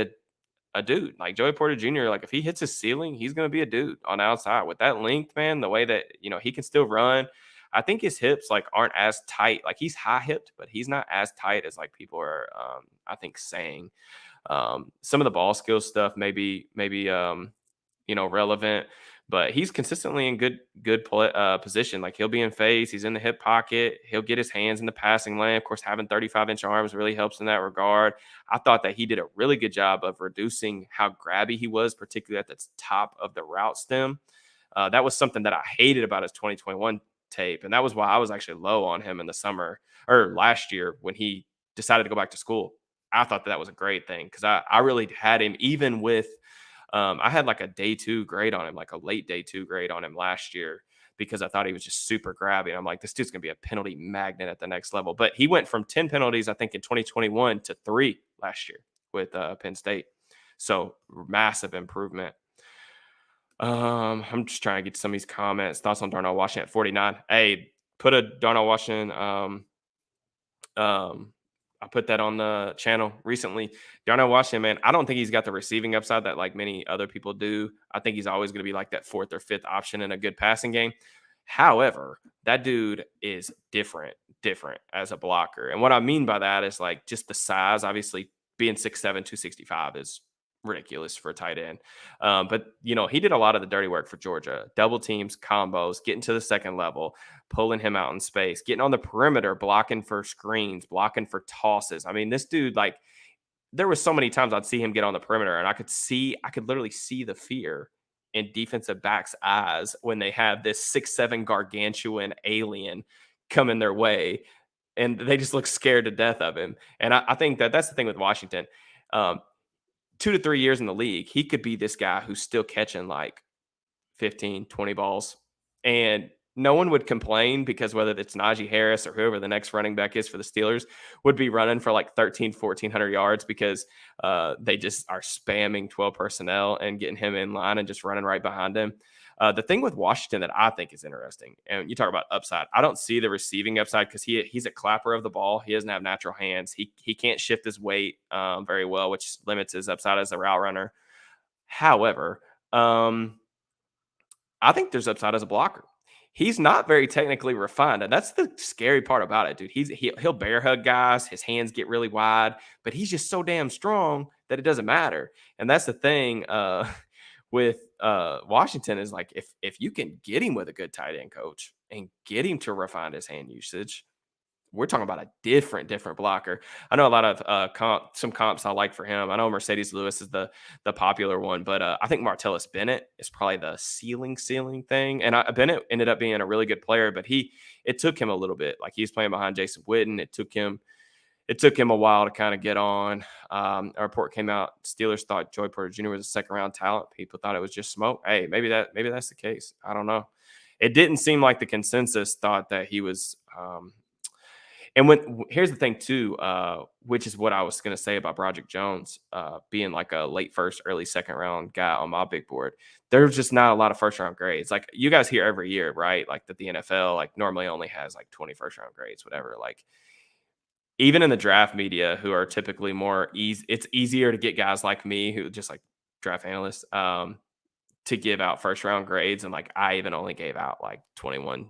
a dude like Joey Porter Jr. Like, if he hits his ceiling, he's going to be a dude on the outside with that length, man. The way that, he can still run. I think his hips like aren't as tight. Like, he's high hipped, but he's not as tight as like people are, I think, saying. Some of the ball skill stuff maybe relevant, but he's consistently in good position. Like, he'll be in phase, he's in the hip pocket, he'll get his hands in the passing lane. Of course, having 35-inch arms really helps in that regard. I thought that he did a really good job of reducing how grabby he was, particularly at the top of the route stem. That was something that I hated about his 2021 tape, and that was why I was actually low on him in the summer or last year when he decided to go back to school. I thought that was a great thing because I really had him even with I had like a day 2 grade on him, like a late day 2 grade on him last year because I thought he was just super grabby. I'm like, this dude's going to be a penalty magnet at the next level. But he went from 10 penalties, I think, in 2021 to 3 last year with Penn State. So massive improvement. I'm just trying to get to some of these comments. Thoughts on Darnell Washington at 49. Hey, put a Darnell Washington I put that on the channel recently. Darnell Washington, man, I don't think he's got the receiving upside that like many other people do. I think he's always going to be like that 4th or 5th option in a good passing game. However, that dude is different as a blocker. And what I mean by that is like just the size. Obviously, being 6'7", 265 is ridiculous for a tight end. But he did a lot of the dirty work for Georgia. Double teams, combos, getting to the second level, pulling him out in space, getting on the perimeter, blocking for screens, blocking for tosses. I mean, this dude, like, there was so many times I'd see him get on the perimeter and I could literally see the fear in defensive backs' eyes when they have this 6'7" gargantuan alien coming their way. And they just look scared to death of him. And I think that's the thing with Washington. 2 to 3 years in the league, he could be this guy who's still catching like 15, 20 balls. And no one would complain because whether it's Najee Harris or whoever the next running back is for the Steelers would be running for like 1,400 yards because they just are spamming 12 personnel and getting him in line and just running right behind him. The thing with Washington that I think is interesting, and you talk about upside, I don't see the receiving upside because he's a clapper of the ball. He doesn't have natural hands. He can't shift his weight very well, which limits his upside as a route runner. However, I think there's upside as a blocker. He's not very technically refined, and that's the scary part about it, dude. He'll bear hug guys. His hands get really wide, but he's just so damn strong that it doesn't matter. And that's the thing with Washington is like if you can get him with a good tight end coach and get him to refine his hand usage, we're talking about a different blocker. I know a lot of some comps I like for him. I know Mercedes Lewis is the popular one, but I think Martellus Bennett is probably the ceiling thing. And Bennett ended up being a really good player, but it took him a little bit. Like, he's playing behind Jason Witten. It took him a while to kind of get on. A report came out. Steelers thought Joey Porter Jr. was a second round talent. People thought it was just smoke. Hey, maybe that's the case. I don't know. It didn't seem like the consensus thought that he was. And here's the thing too, which is what I was going to say about Broderick Jones being like a late 1st, early 2nd round guy on my big board. There's just not a lot of 1st round grades. Like, you guys hear every year, right? Like, that the NFL like normally only has like 20 1st round grades, whatever. Like, even in the draft media, who are typically more easy, it's easier to get guys like me who just like draft analysts to give out 1st round grades. And like, I even only gave out like 21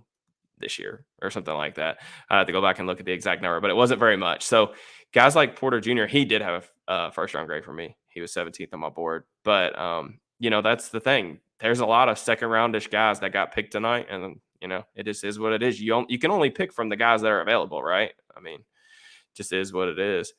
this year or something like that. I had to go back and look at the exact number, but it wasn't very much. So guys like Porter Jr., he did have a 1st round grade for me. He was 17th on my board. But, that's the thing. There's a lot of 2nd roundish guys that got picked tonight. And, it just is what it is. You can only pick from the guys that are available, right? I mean, just is what it is.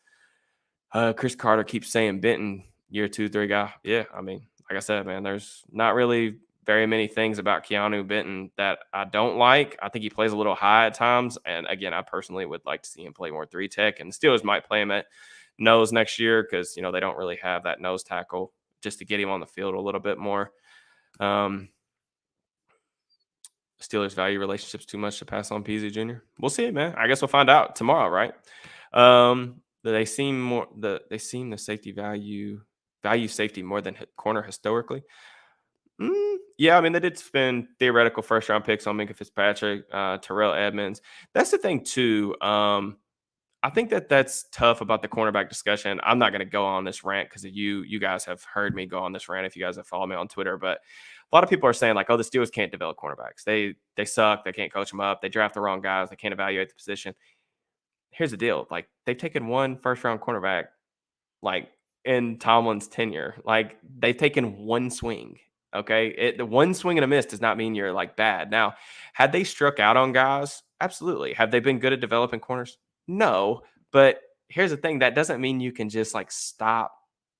Chris Carter keeps saying Benton, year 2, 3 guy. Yeah, I mean, like I said, man, there's not really very many things about Keanu Benton that I don't like. I think he plays a little high at times. And again, I personally would like to see him play more three tech. And the Steelers might play him at nose next year because, they don't really have that nose tackle just to get him on the field a little bit more. Um, Steelers value relationships too much to pass on PZ Jr. We'll see, man. I guess we'll find out tomorrow, right? They seem the safety value safety more than corner historically. Yeah, I mean, they did spend theoretical first round picks on Minka Fitzpatrick, Terrell Edmonds. That's the thing too. I think that's tough about the cornerback discussion. I'm not going to go on this rant because you guys have heard me go on this rant if you guys have followed me on Twitter. But a lot of people are saying like, oh, the Steelers can't develop cornerbacks. They suck. They can't coach them up. They draft the wrong guys. They can't evaluate the position. Here's the deal: like they've taken one first round cornerback like in Tomlin's tenure. Like they've taken one swing. Okay. The one swing and a miss does not mean you're like bad. Now, had they struck out on guys? Absolutely. Have they been good at developing corners? No. But here's the thing, that doesn't mean you can just like stop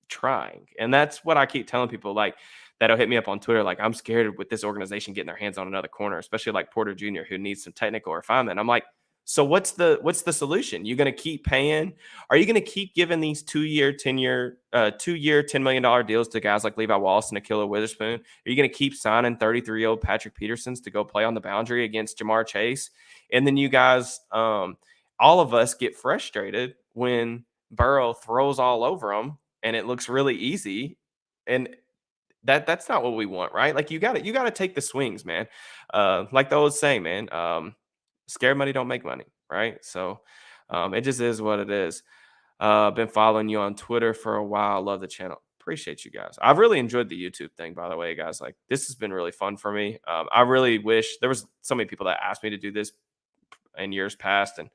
trying. And that's what I keep telling people like that'll hit me up on Twitter. Like, I'm scared with this organization getting their hands on another corner, especially like Porter Jr., who needs some technical refinement. I'm like, so what's the solution? You going to keep paying? Are you going to keep giving these 2-year, 2-year, $10 million deals to guys like Levi Wallace and Akilla Witherspoon? Are you going to keep signing 33-year-old Patrick Petersons to go play on the boundary against Jamar Chase? And then you guys, all of us get frustrated when Burrow throws all over them and it looks really easy. And that's not what we want, right? Like you got to take the swings, man. Like the old saying, man. Scared money don't make money, right? So it just is what it is. Been following you on Twitter for a while. Love the channel. Appreciate you guys. I've really enjoyed the YouTube thing, by the way, guys. Like this has been really fun for me. I really wish there was so many people that asked me to do this in years past, and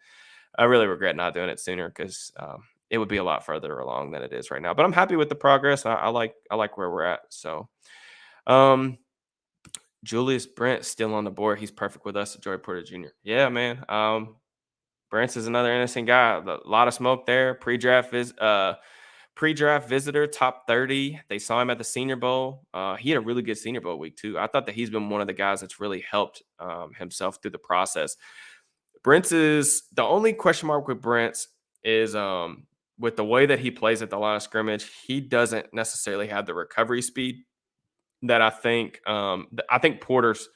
I really regret not doing it sooner because it would be a lot further along than it is right now. But I'm happy with the progress. I like where we're at. So. Julius Brent still on the board. He's perfect with us, Joey Porter Jr. Yeah, man. Brent's is another interesting guy. A lot of smoke there. Pre-draft visitor, top 30. They saw him at the Senior Bowl. He had a really good Senior Bowl week too. I thought that he's been one of the guys that's really helped himself through the process. Brent's is the only question mark with Brent's is with the way that he plays at the line of scrimmage, he doesn't necessarily have the recovery speed that I think Porter's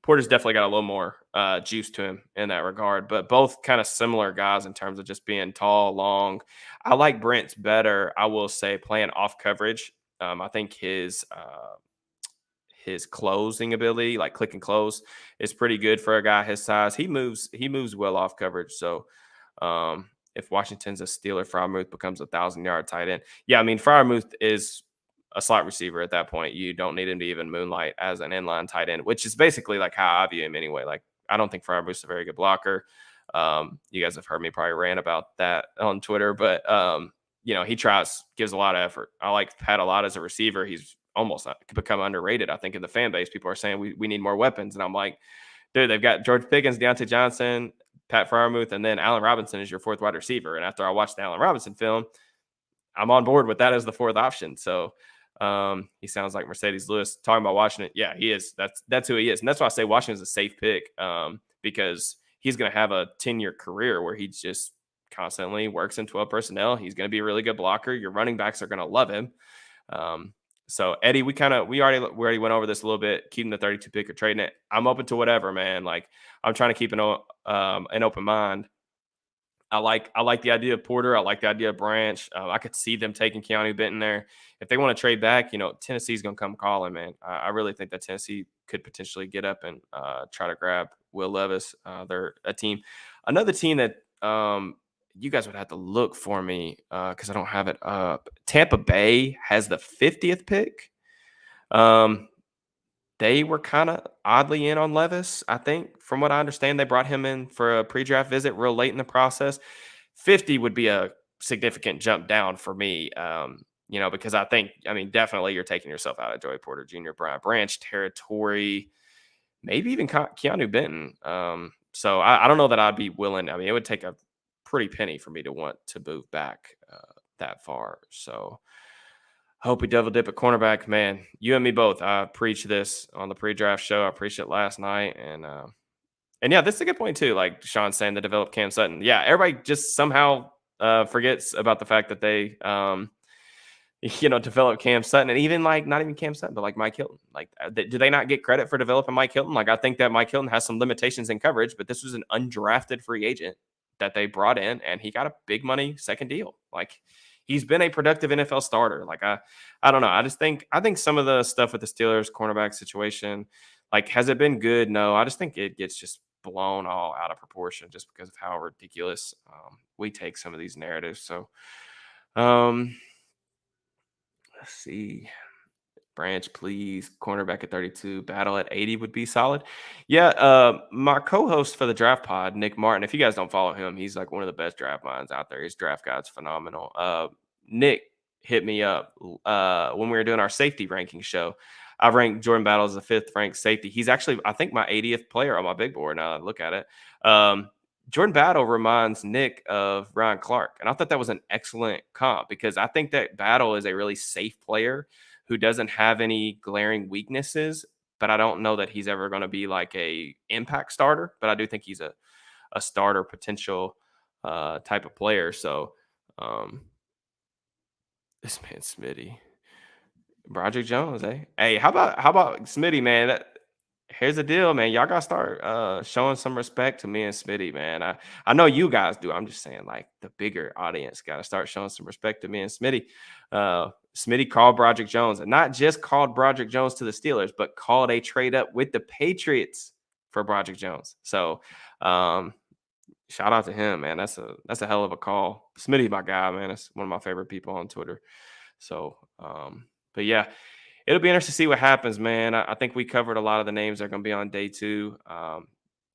definitely got a little more juice to him in that regard, but both kind of similar guys in terms of just being tall, long. I like Brent's better, I will say, playing off coverage. I think his closing ability, like click and close, is pretty good for a guy his size. He moves well off coverage. So if Washington's a Steeler, Freiermuth becomes 1,000-yard tight end. Yeah, I mean Freiermuth is a slot receiver at that point. You don't need him to even moonlight as an inline tight end, which is basically like how I view him anyway. Like I don't think Freiermuth's a very good blocker. You guys have heard me probably rant about that on Twitter, but he gives a lot of effort. I like Pat a lot as a receiver. He's almost become underrated. I think in the fan base, people are saying we need more weapons. And I'm like, dude, they've got George Pickens, Deontay Johnson, Pat Freiermuth, and then Allen Robinson is your fourth wide receiver. And after I watched the Allen Robinson film, I'm on board with that as the fourth option. So he sounds like Mercedes Lewis talking about Washington. Yeah, he is. That's who he is. And that's why I say Washington's a safe pick because he's going to have a 10-year career where he just constantly works in 12 personnel. He's going to be a really good blocker. Your running backs are going to love him. So Eddie, we already went over this a little bit, keeping the 32 pick or trading it. I'm open to whatever, man. Like I'm trying to keep an open mind. I like the idea of Porter. I like the idea of Branch. I could see them taking Keanu Benton there. If they want to trade back, Tennessee's going to come calling, man. I really think that Tennessee could potentially get up and try to grab Will Levis. They're a team. Another team that you guys would have to look for me because I don't have it up. Tampa Bay has the 50th pick. They were kind of oddly in on Levis, I think. From what I understand, they brought him in for a pre-draft visit real late in the process. 50 would be a significant jump down for me, because definitely you're taking yourself out of Joey Porter Jr., Brian Branch territory, maybe even Keanu Benton. So I don't know that I'd be willing. I mean, it would take a pretty penny for me to want to move back that far. So Hope we double dip at cornerback, man. You and me both. I preached this on the pre-draft show. I preached it last night, and yeah, this is a good point too. Like Sean saying, to develop Cam Sutton. Yeah, everybody just somehow forgets about the fact that they develop Cam Sutton, and even like not even Cam Sutton, but like Mike Hilton. Like, do they not get credit for developing Mike Hilton? Like, I think that Mike Hilton has some limitations in coverage, but this was an undrafted free agent that they brought in, and he got a big money second deal. Like, he's been a productive NFL starter. Like, I don't know. I think some of the stuff with the Steelers cornerback situation, like, has it been good? No, I just think it gets just blown all out of proportion just because of how ridiculous we take some of these narratives. So, um, let's see. Branch, please. Cornerback at 32. Battle at 80 would be solid. Yeah. My co-host for the draft pod, Nick Martin. If you guys don't follow him, he's like one of the best draft minds out there. His draft guide's phenomenal. Nick hit me up when we were doing our safety ranking show. I ranked Jordan Battle as the fifth ranked safety. He's actually, I think, my 80th player on my big board now that I look at it. Jordan Battle reminds Nick of Ryan Clark. And I thought that was an excellent comp because I think that Battle is a really safe player who doesn't have any glaring weaknesses, but I don't know that he's ever going to be like a impact starter. But I do think he's a starter potential type of player. So um, this man Smitty, Broderick Jones, eh? Hey, how about Smitty, man? Here's the deal, man. Y'all gotta start showing some respect to me and Smitty, man. I know you guys do. I'm just saying, like, the bigger audience gotta start showing some respect to me and Smitty. Smitty called Broderick Jones, and not just called Broderick Jones to the Steelers, but called a trade up with the Patriots for Broderick Jones. So shout out to him, man. That's a hell of a call. Smitty, my guy, man. That's one of my favorite people on Twitter. So but yeah, it'll be interesting to see what happens, man. I think we covered a lot of the names that are going to be on day two.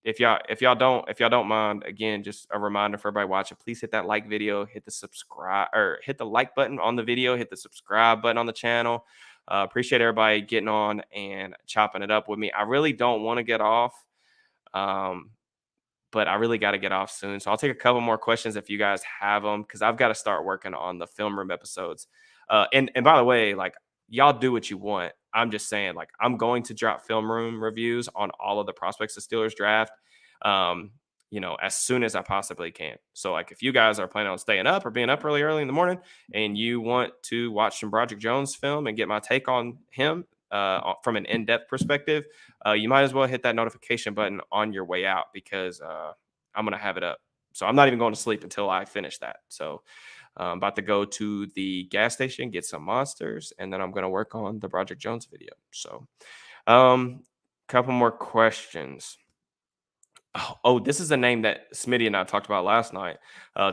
If y'all don't mind, again, just a reminder for everybody watching, please hit that like video, hit the subscribe or hit the like button on the video, hit the subscribe button on the channel. Appreciate everybody getting on and chopping it up with me. I really don't want to get off. But I really got to get off soon. So I'll take a couple more questions if you guys have them, because I've got to start working on the film room episodes. And by the way, like, y'all do what you want. I'm just saying, like, I'm going to drop film room reviews on all of the prospects the Steelers draft, as soon as I possibly can. So, like, if you guys are planning on staying up or being up early in the morning and you want to watch some Broderick Jones film and get my take on him from an in-depth perspective, you might as well hit that notification button on your way out, because I'm going to have it up. So I'm not even going to sleep until I finish that. So I'm about to go to the gas station, get some monsters, and then I'm going to work on the Broderick Jones video. So couple more questions. Oh, this is a name that Smitty and I talked about last night.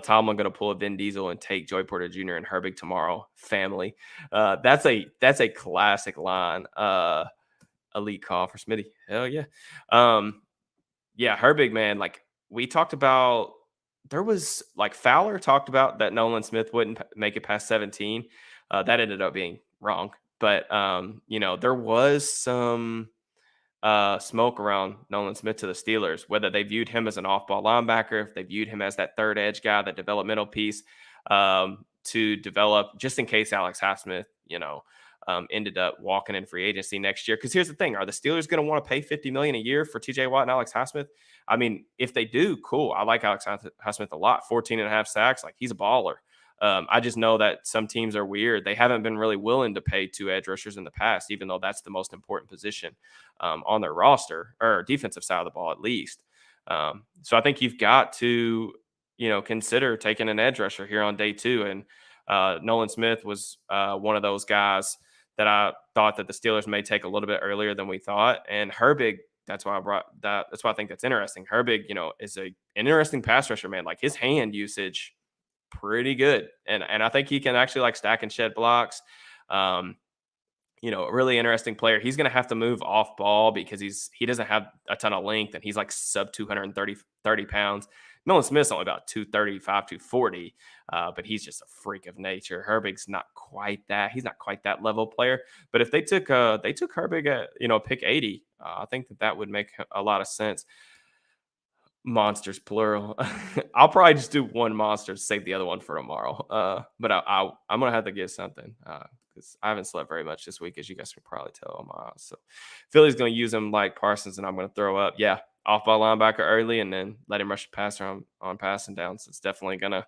Tomlin going to pull a Vin Diesel and take Joey Porter Jr. and Herbig tomorrow. Family. That's a classic line. Elite call for Smitty. Hell yeah. Yeah, Herbig, man. Like, we talked about, there was like Fowler talked about that Nolan Smith wouldn't make it past 17. That ended up being wrong. But there was some smoke around Nolan Smith to the Steelers, whether they viewed him as an off-ball linebacker, if they viewed him as that third edge guy, that developmental piece to develop, just in case Alex Highsmith, ended up walking in free agency next year. Because here's the thing: are the Steelers going to want to pay $50 million a year for T.J. Watt and Alex Highsmith? I mean, if they do, cool. I like Alex Highsmith a lot. 14 and a half sacks, like, he's a baller. I just know that some teams are weird. They haven't been really willing to pay two edge rushers in the past, even though that's the most important position on their roster, or defensive side of the ball, at least. So I think you've got to, consider taking an edge rusher here on day two. And Nolan Smith was one of those guys that I thought that the Steelers may take a little bit earlier than we thought. And Herbig, that's why I brought that. That's why I think that's interesting. Herbig, is an interesting pass rusher, man. Like, his hand usage, pretty good. And I think he can actually, like, stack and shed blocks. A really interesting player. He's going to have to move off ball because he doesn't have a ton of length, and he's like sub 230 pounds. Nolan Smith's only about 235, 240, but he's just a freak of nature. Herbig's not quite that. He's not quite that level player. But if they took Herbig at pick 80, I think that would make a lot of sense. Monsters, plural. I'll probably just do one monster to save the other one for tomorrow. But I'm gonna have to get something. because I haven't slept very much this week, as you guys can probably tell on my eyes. So Philly's going to use him like Parsons, and I'm going to throw up. Yeah, off ball linebacker early, and then let him rush the passer on passing downs. That's definitely gonna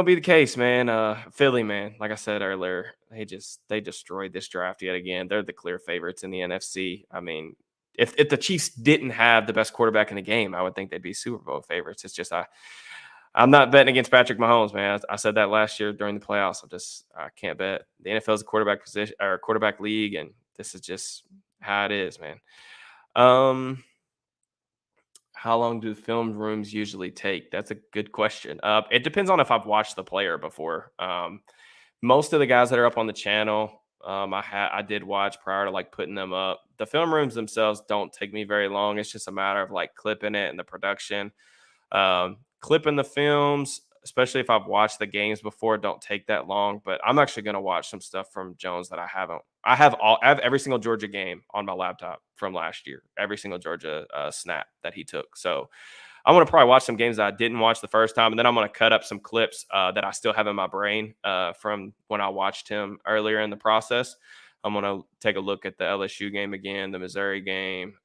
be the case, man. Philly, man, like I said earlier, they destroyed this draft yet again. They're the clear favorites in the NFC. I mean, if the Chiefs didn't have the best quarterback in the game, I would think they'd be Super Bowl favorites. It's just I'm not betting against Patrick Mahomes, man. I said that last year during the playoffs. I can't bet. The NFL is a quarterback position or quarterback league, and this is just how it is, man. How long do film rooms usually take? That's a good question. It depends on if I've watched the player before. Most of the guys that are up on the channel, I did watch prior to like putting them up. The film rooms themselves don't take me very long. It's just a matter of like clipping it and the production. Clipping the films, especially if I've watched the games before, don't take that long. But I'm actually going to watch some stuff from Jones that I haven't. I have every single Georgia game on my laptop from last year. Every single Georgia snap that he took. So I'm going to probably watch some games that I didn't watch the first time, and then I'm going to cut up some clips that I still have in my brain from when I watched him earlier in the process. I'm going to take a look at the LSU game again, the Missouri game.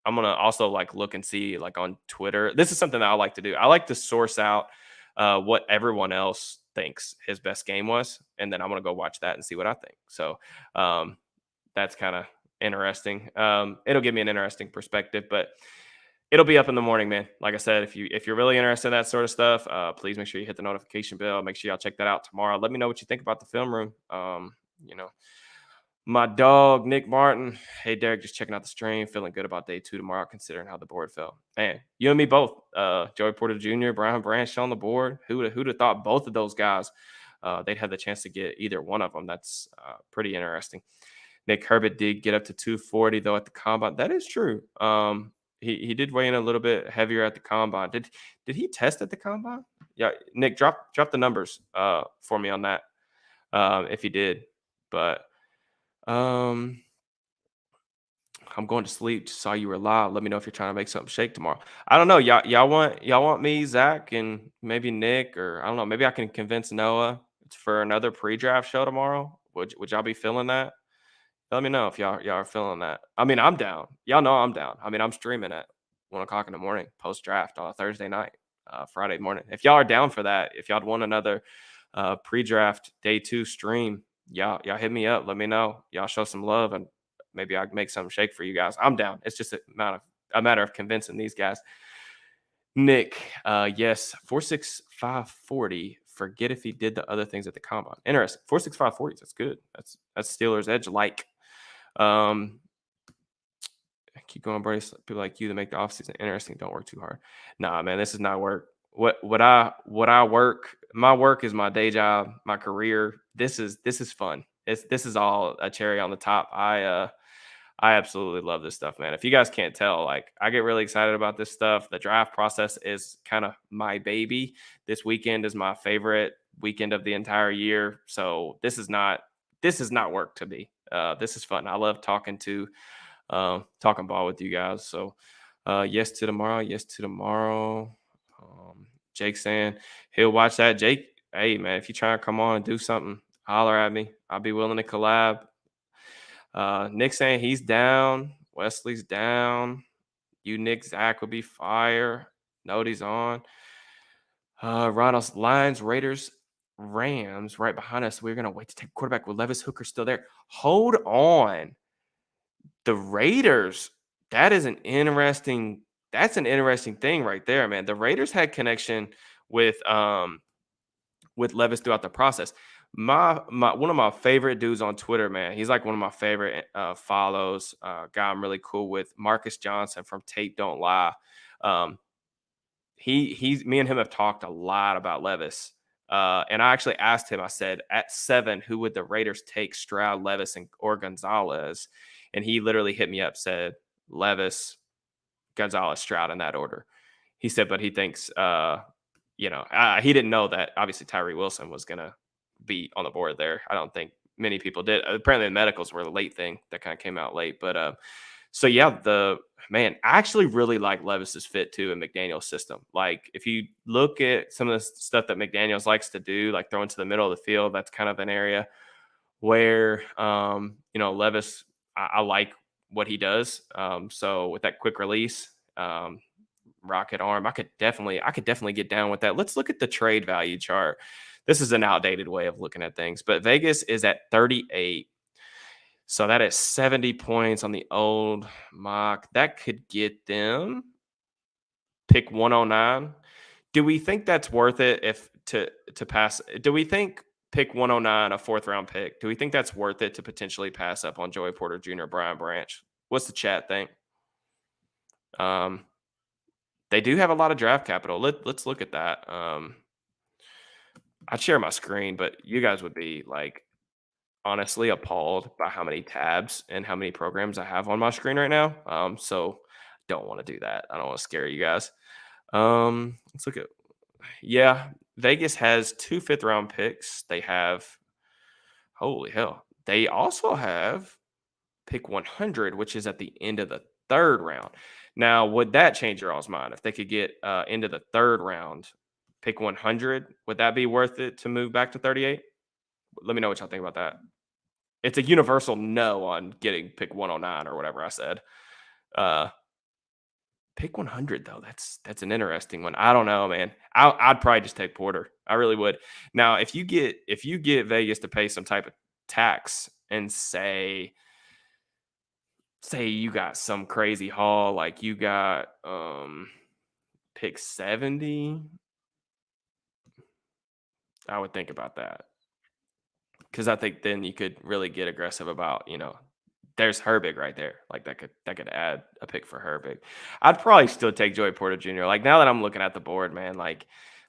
I'm going to also like look and see like on Twitter. This is something that I like to do. I like to source out what everyone else thinks his best game was, and then I'm going to go watch that and see what I think. So that's kind of interesting. It'll give me an interesting perspective, but it'll be up in the morning, man. Like I said, if you're really interested in that sort of stuff, please make sure you hit the notification bell. Make sure y'all check that out tomorrow. Let me know what you think about the film room. You know, my dog, Nick Martin. Hey, Derek, just checking out the stream. Feeling good about day 2 tomorrow, considering how the board fell. Man, you and me both. Joey Porter Jr., Brian Branch on the board. Who'd have thought both of those guys, they'd have the chance to get either one of them? That's pretty interesting. Nick Herbert did get up to 240, though, at the combine. That is true. He did weigh in a little bit heavier at the combine. Did he test at the combine? Yeah, Nick, drop the numbers for me on that if he did. But I'm going to sleep. Saw you were live. Let me know if you're trying to make something shake tomorrow. I don't know. Y'all want me, Zach, and maybe Nick, or I don't know. Maybe I can convince Noah for another pre-draft show tomorrow. Would y'all be feeling that? Let me know if y'all are feeling that. I mean, I'm down. Y'all know I'm down. I mean, I'm streaming at 1:00 in the morning post draft on a Thursday night, Friday morning. If y'all are down for that, if y'all want another pre-draft day 2 stream, y'all hit me up. Let me know. Y'all show some love, and maybe I can make something shake for you guys. I'm down. It's just a matter of convincing these guys. Nick, yes, 4.6540. Forget if he did the other things at the combine. Interesting. 4.6540. That's good. That's Steelers edge like. Keep going, Brady. People like you that make the offseason interesting. Don't work too hard. Nah, man, this is not work. What I work. My work is my day job, my career. This is fun. This is all a cherry on the top. I absolutely love this stuff, man. If you guys can't tell, like I get really excited about this stuff. The draft process is kind of my baby. This weekend is my favorite weekend of the entire year. So this is not work to me. This is fun. I love talking ball with you guys. So yes to tomorrow. Yes to tomorrow. Jake saying he'll watch that. Jake, hey man, if you try to come on and do something, holler at me. I'll be willing to collab. Nick saying he's down. Wesley's down. You, Nick, Zach would be fire. Nody's on. Ronald's Lions, Raiders, Rams right behind us. We're gonna wait to take quarterback with Levis Hooker still there. Hold on. The Raiders. That's an interesting thing right there, man. The Raiders had connection with Levis throughout the process. My one of my favorite dudes on Twitter, man. He's like one of my favorite follows. Guy I'm really cool with, Marcus Johnson from Tape Don't Lie. He's me and him have talked a lot about Levis. And I actually asked him, I said, at 7, who would the Raiders take, Stroud, Levis, or Gonzalez? And he literally hit me up, said Levis, Gonzalez, Stroud in that order. He said, but he thinks, he didn't know that obviously Tyree Wilson was going to be on the board there. I don't think many people did. Apparently the medicals were a late thing that kind of came out late. But So yeah, the man, I actually really like Levis's fit too in McDaniel's system. Like if you look at some of the stuff that McDaniel's likes to do, like throw into the middle of the field, that's kind of an area where Levis, I like what he does. So with that quick release, rocket arm, I could definitely get down with that. Let's look at the trade value chart. This is an outdated way of looking at things, but Vegas is at 38. So that is 70 points on the old mock. That could get them pick 109. Do we think that's worth it if to pass? Do we think pick 109, a fourth round pick? Do we think that's worth it to potentially pass up on Joey Porter Jr., Brian Branch? What's the chat think? Um, they do have a lot of draft capital. Let's look at that. I'd share my screen, but you guys would be like honestly appalled by how many tabs and how many programs I have on my screen right now. So don't want to do that. I don't want to scare you guys. Let's look at yeah. Vegas has 2 fifth-round picks. They have holy hell. They also have pick 100, which is at the end of the third round. Now, would that change your all's mind if they could get into the third round, pick 100? Would that be worth it to move back to 38? Let me know what y'all think about that. It's a universal no on getting pick 109 or whatever I said. Uh, Pick 100 though. That's an interesting one. I don't know, man. I'd probably just take Porter. I really would. Now, if you get Vegas to pay some type of tax and say you got some crazy haul, like you got pick 70, I would think about that. Because I think then you could really get aggressive about, there's Herbig right there. Like that could add a pick for Herbig. I'd probably still take Joey Porter Jr. Like now that I'm looking at the board, man, like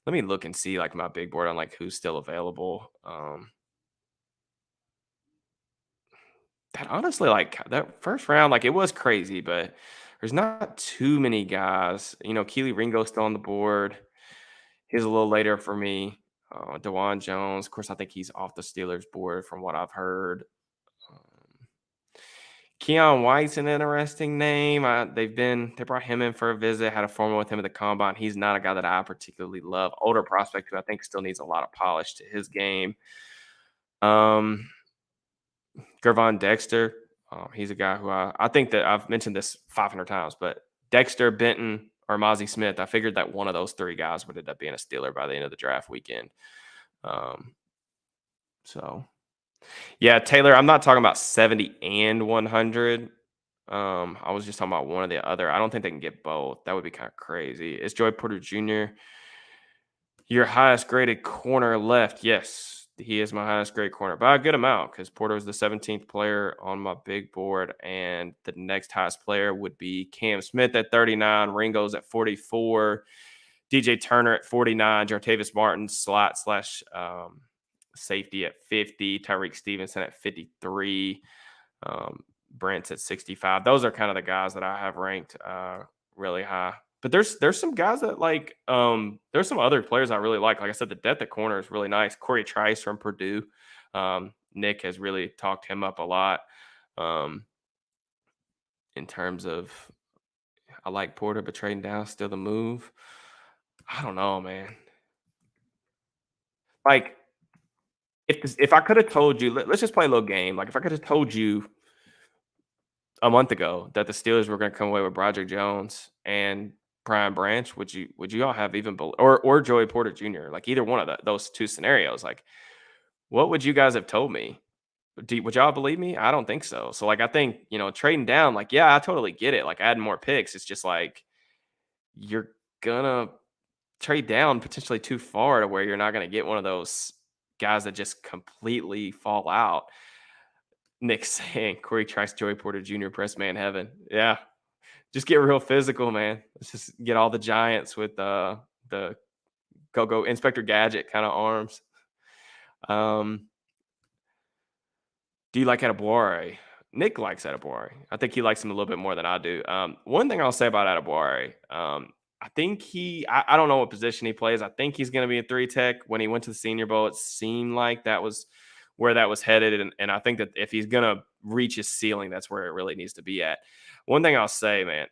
let me look and see like my big board on like who's still available. That honestly, like that first round, like it was crazy, but there's not too many guys. Keely Ringo's still on the board. He's a little later for me. DeJuan Jones, of course, I think he's off the Steelers board from what I've heard. Um, Keon White's an interesting name. They brought him in for a visit, had a formal with him at the combine. He's not a guy that I particularly love. Older prospect who I think still needs a lot of polish to his game. Um, Gervon Dexter, he's a guy who I think that I've mentioned this 500 times, but Dexter, Benton, or Mozzie Smith, I figured that one of those 3 guys would end up being a Steeler by the end of the draft weekend. So yeah, Taylor, I'm not talking about 70 and 100. I was just talking about one or the other. I don't think they can get both. That would be kind of crazy. Is Joey Porter Jr. your highest graded corner left? Yes, he is my highest grade corner by a good amount because Porter was the 17th player on my big board, and the next highest player would be Cam Smith at 39, Ringo's at 44, DJ Turner at 49, Jartavius Martin slot slash safety at 50, Tyreek Stevenson at 53, Brent's at 65. Those are kind of the guys that I have ranked really high. But there's some guys that like there's some other players I really like. Like I said, the depth at corner is really nice. Corey Trice from Purdue. Nick has really talked him up a lot. In terms of I like Porter, but trading down still the move. I don't know, man. Like if I could have told you, let's just play a little game. Like if I could have told you a month ago that the Steelers were going to come away with Broderick Jones and Brian Branch, would you all have even or Joey Porter Jr. like either one of those 2 scenarios? Like, what would you guys have told me? Would y'all believe me? I don't think so. So like I think trading down, like yeah, I totally get it. Like adding more picks, it's just like you're gonna trade down potentially too far to where you're not gonna get one of those guys that just completely fall out. Nick saying Corey Trice, Joey Porter Jr. press man heaven. Yeah, just get real physical, man. Let's just get all the giants with the go Inspector Gadget kind of arms. Do you like Adebawore? Nick likes Adebawore. I think he likes him a little bit more than I do. One thing I'll say about Adebawore, I think I don't know what position he plays. I think he's going to be a 3 tech. When he went to the Senior Bowl, it seemed like that was where that was headed. And I think that if he's going to reach his ceiling, that's where it really needs to be at. One thing I'll say, man,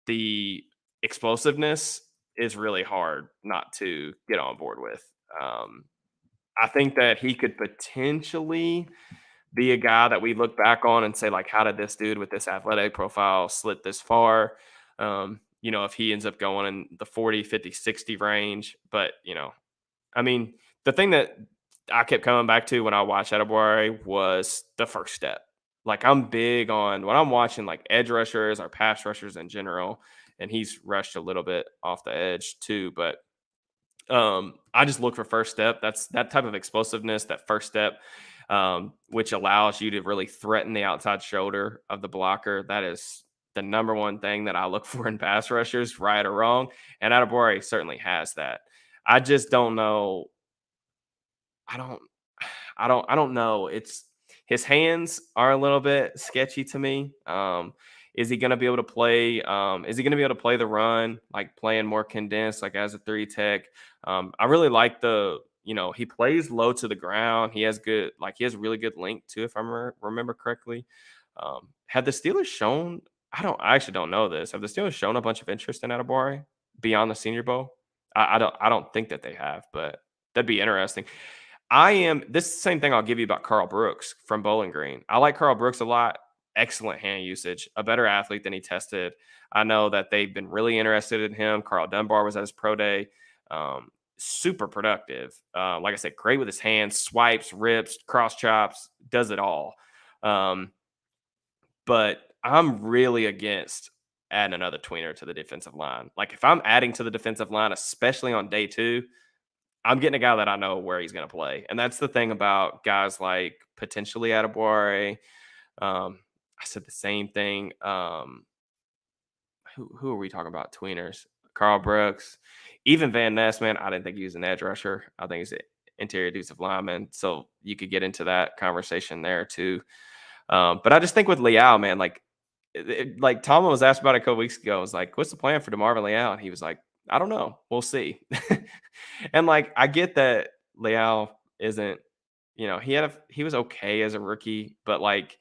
the explosiveness is really hard not to get on board with. Um, I think that he could potentially be a guy that we look back on and say, like, how did this dude with this athletic profile slip this far? If he ends up going in the 40, 50, 60 range. But, I mean, the thing that I kept coming back to when I watched Adebawore was the first step. Like, I'm big on when I'm watching like edge rushers or pass rushers in general, and he's rushed a little bit off the edge too. But I just look for first step. That's that type of explosiveness, that first step, which allows you to really threaten the outside shoulder of the blocker. That is the number one thing that I look for in pass rushers, right or wrong. And Adebawore certainly has that. I just don't know. I don't. I don't know. It's his hands are a little bit sketchy to me. Is he going to be able to play? Is he going to be able to play the run, like playing more condensed, like as a three tech? I really like he plays low to the ground. He has really good length too, if I remember correctly. Have the Steelers shown? I actually don't know this. Have the Steelers shown a bunch of interest in Adebawore beyond the Senior Bowl? I don't think that they have, but that'd be interesting. This same thing I'll give you about Carl Brooks from Bowling Green. I like Carl Brooks a lot. Excellent hand usage, a better athlete than he tested. I know that they've been really interested in him. Carl Dunbar was at his pro day. Super productive. Like I said, great with his hands, swipes, rips, cross chops, does it all. But I'm really against adding another tweener to the defensive line. Like if I'm adding to the defensive line, especially on day 2, I'm getting a guy that I know where he's going to play. And that's the thing about guys like potentially Adebawore. I said the same thing. Who are we talking about? Tweeners. Carl Brooks. Even Van Ness, man, I didn't think he was an edge rusher. I think he's an interior defensive lineman. So you could get into that conversation there too. But I just think with Leal, man, like Tom was asked about it a couple weeks ago. I was like, what's the plan for DeMarvin Leal? And he was like, I don't know. We'll see. And like, I get that Leal isn't, he was okay as a rookie, but like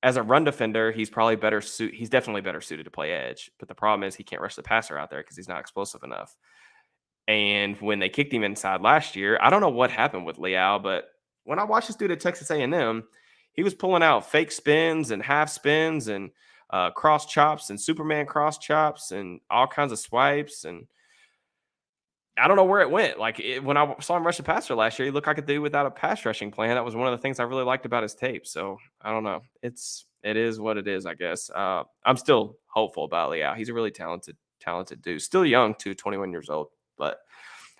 as a run defender, he's definitely better suited to play edge. But the problem is he can't rush the passer out there because he's not explosive enough. And when they kicked him inside last year, I don't know what happened with Leal, but when I watched this dude at Texas A&M, he was pulling out fake spins and half spins and cross chops and Superman cross chops and all kinds of swipes. And I don't know where it went. When I saw him rush a passer last year, he looked like a dude without a pass rushing plan. That was one of the things I really liked about his tape. So I don't know. It is what it is, I guess. I'm still hopeful about Leal. He's a really talented dude. Still young too, 21 years old. But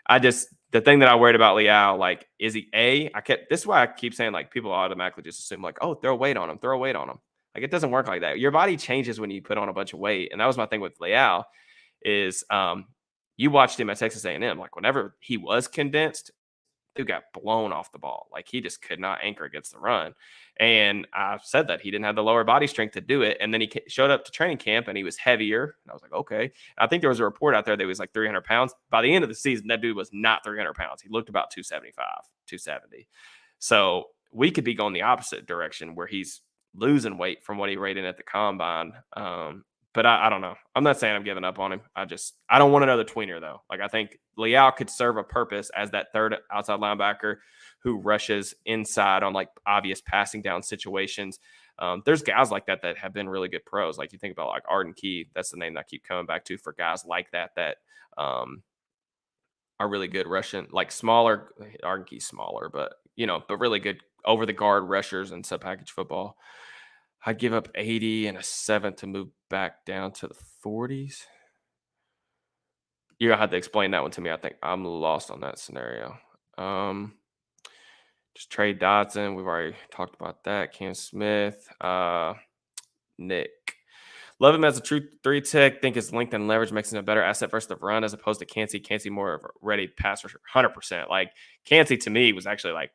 the thing that I worried about Leal, like, is he this is why I keep saying, like, people automatically just assume, like, oh, throw weight on him. Like, it doesn't work like that. Your body changes when you put on a bunch of weight. And that was my thing with Leal is you watched him at Texas A&M. Like, whenever he was condensed, dude got blown off the ball. Like, he just could not anchor against the run. And I said that he didn't have the lower body strength to do it. And then he showed up to training camp and he was heavier. And I was like, okay. I think there was a report out there that he was like 300 pounds. By the end of the season, that dude was not 300 pounds. He looked about 275, 270. So we could be going the opposite direction where he's losing weight from what he weighed in at the combine. But I don't know. I'm not saying I'm giving up on him. I don't want another tweener, though. Like, I think Leal could serve a purpose as that third outside linebacker who rushes inside on, like, obvious passing down situations. There's guys like that have been really good pros. Like, you think about, like, Arden Key. That's the name that I keep coming back to for guys like that are really good rushing. Like, smaller. Arden Key's smaller, but really good over-the-guard rushers in sub-package football. I'd give up 80 and a 7 to move back down to the 40s. You're going to have to explain that one to me. I think I'm lost on that scenario. Just trade Dodson. We've already talked about that. Cam Smith. Nick. Love him as a true 3 tech. Think his length and leverage makes him a better asset versus the run as opposed to Cansey. Cansey more of a ready pass rusher. 100%. Like, Cansey to me was actually like,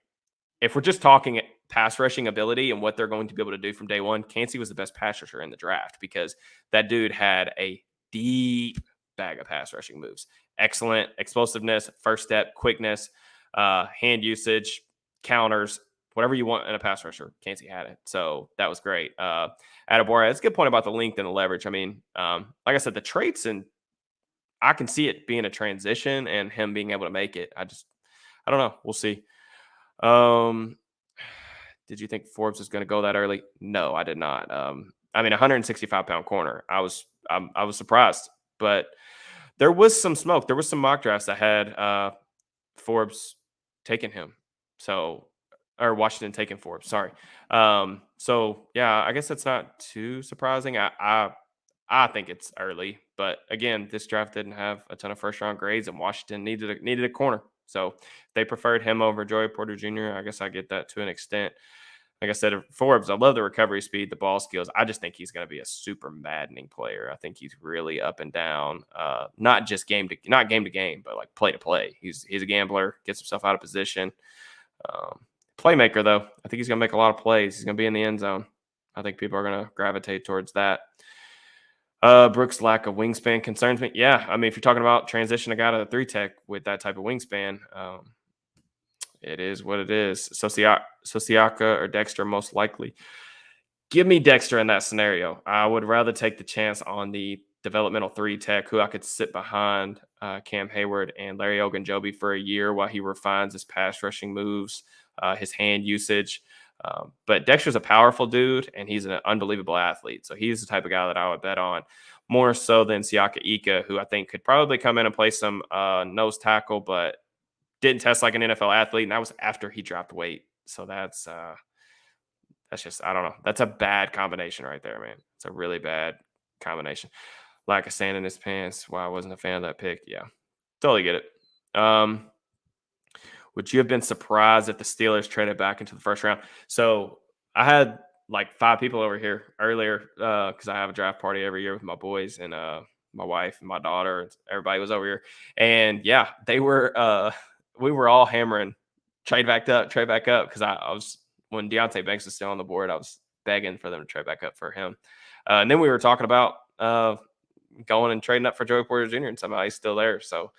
if we're just talking pass rushing ability and what they're going to be able to do from day one, Cansey was the best pass rusher in the draft because that dude had a deep bag of pass rushing moves. Excellent explosiveness, first step, quickness, hand usage, counters, whatever you want in a pass rusher. Kancey had it. So that was great. Adebawore, that's a good point about the length and the leverage. I mean, like I said, the traits, and I can see it being a transition and him being able to make it. I don't know. We'll see. Um, did you think Forbes was going to go that early? No, I did not. I mean, 165-pound corner. I was surprised, but there was some smoke. There was some mock drafts that had Forbes taking him. So, or Washington taking Forbes. Sorry. So yeah, I guess that's not too surprising. I think it's early, but again, this draft didn't have a ton of first round grades, and Washington needed a corner. So they preferred him over Joey Porter Jr. I guess I get that to an extent. Like I said, Forbes, I love the recovery speed, the ball skills. I just think he's going to be a super maddening player. I think he's really up and down, not just game to game, but like play to play. He's a gambler, gets himself out of position. Playmaker, though, I think he's going to make a lot of plays. He's going to be in the end zone. I think people are going to gravitate towards that. Brooks' lack of wingspan concerns me. Yeah, I mean, if you're talking about transition a guy to the 3-tech with that type of wingspan, it is what it is. Sosiaka or Dexter, most likely. Give me Dexter in that scenario. I would rather take the chance on the developmental 3-tech who I could sit behind Cam Hayward and Larry Ogunjobi for a year while he refines his pass rushing moves, his hand usage. But Dexter's a powerful dude, and he's an unbelievable athlete. So he's the type of guy that I would bet on more so than Siaka Ika, who I think could probably come in and play some nose tackle, but didn't test like an NFL athlete. And that was after he dropped weight. So that's just, I don't know. That's a bad combination right there, man. It's a really bad combination. Lack of sand in his pants. Wow, I wasn't a fan of that pick. Yeah, totally get it. Would you have been surprised if the Steelers traded back into the first round? So I had like 5 people over here earlier because I have a draft party every year with my boys and my wife and my daughter. Everybody was over here. And yeah, they were we were all hammering trade back up because I was, when Deontay Banks was still on the board, I was begging for them to trade back up for him. And then we were talking about going and trading up for Joey Porter Jr. and somehow he's still there. So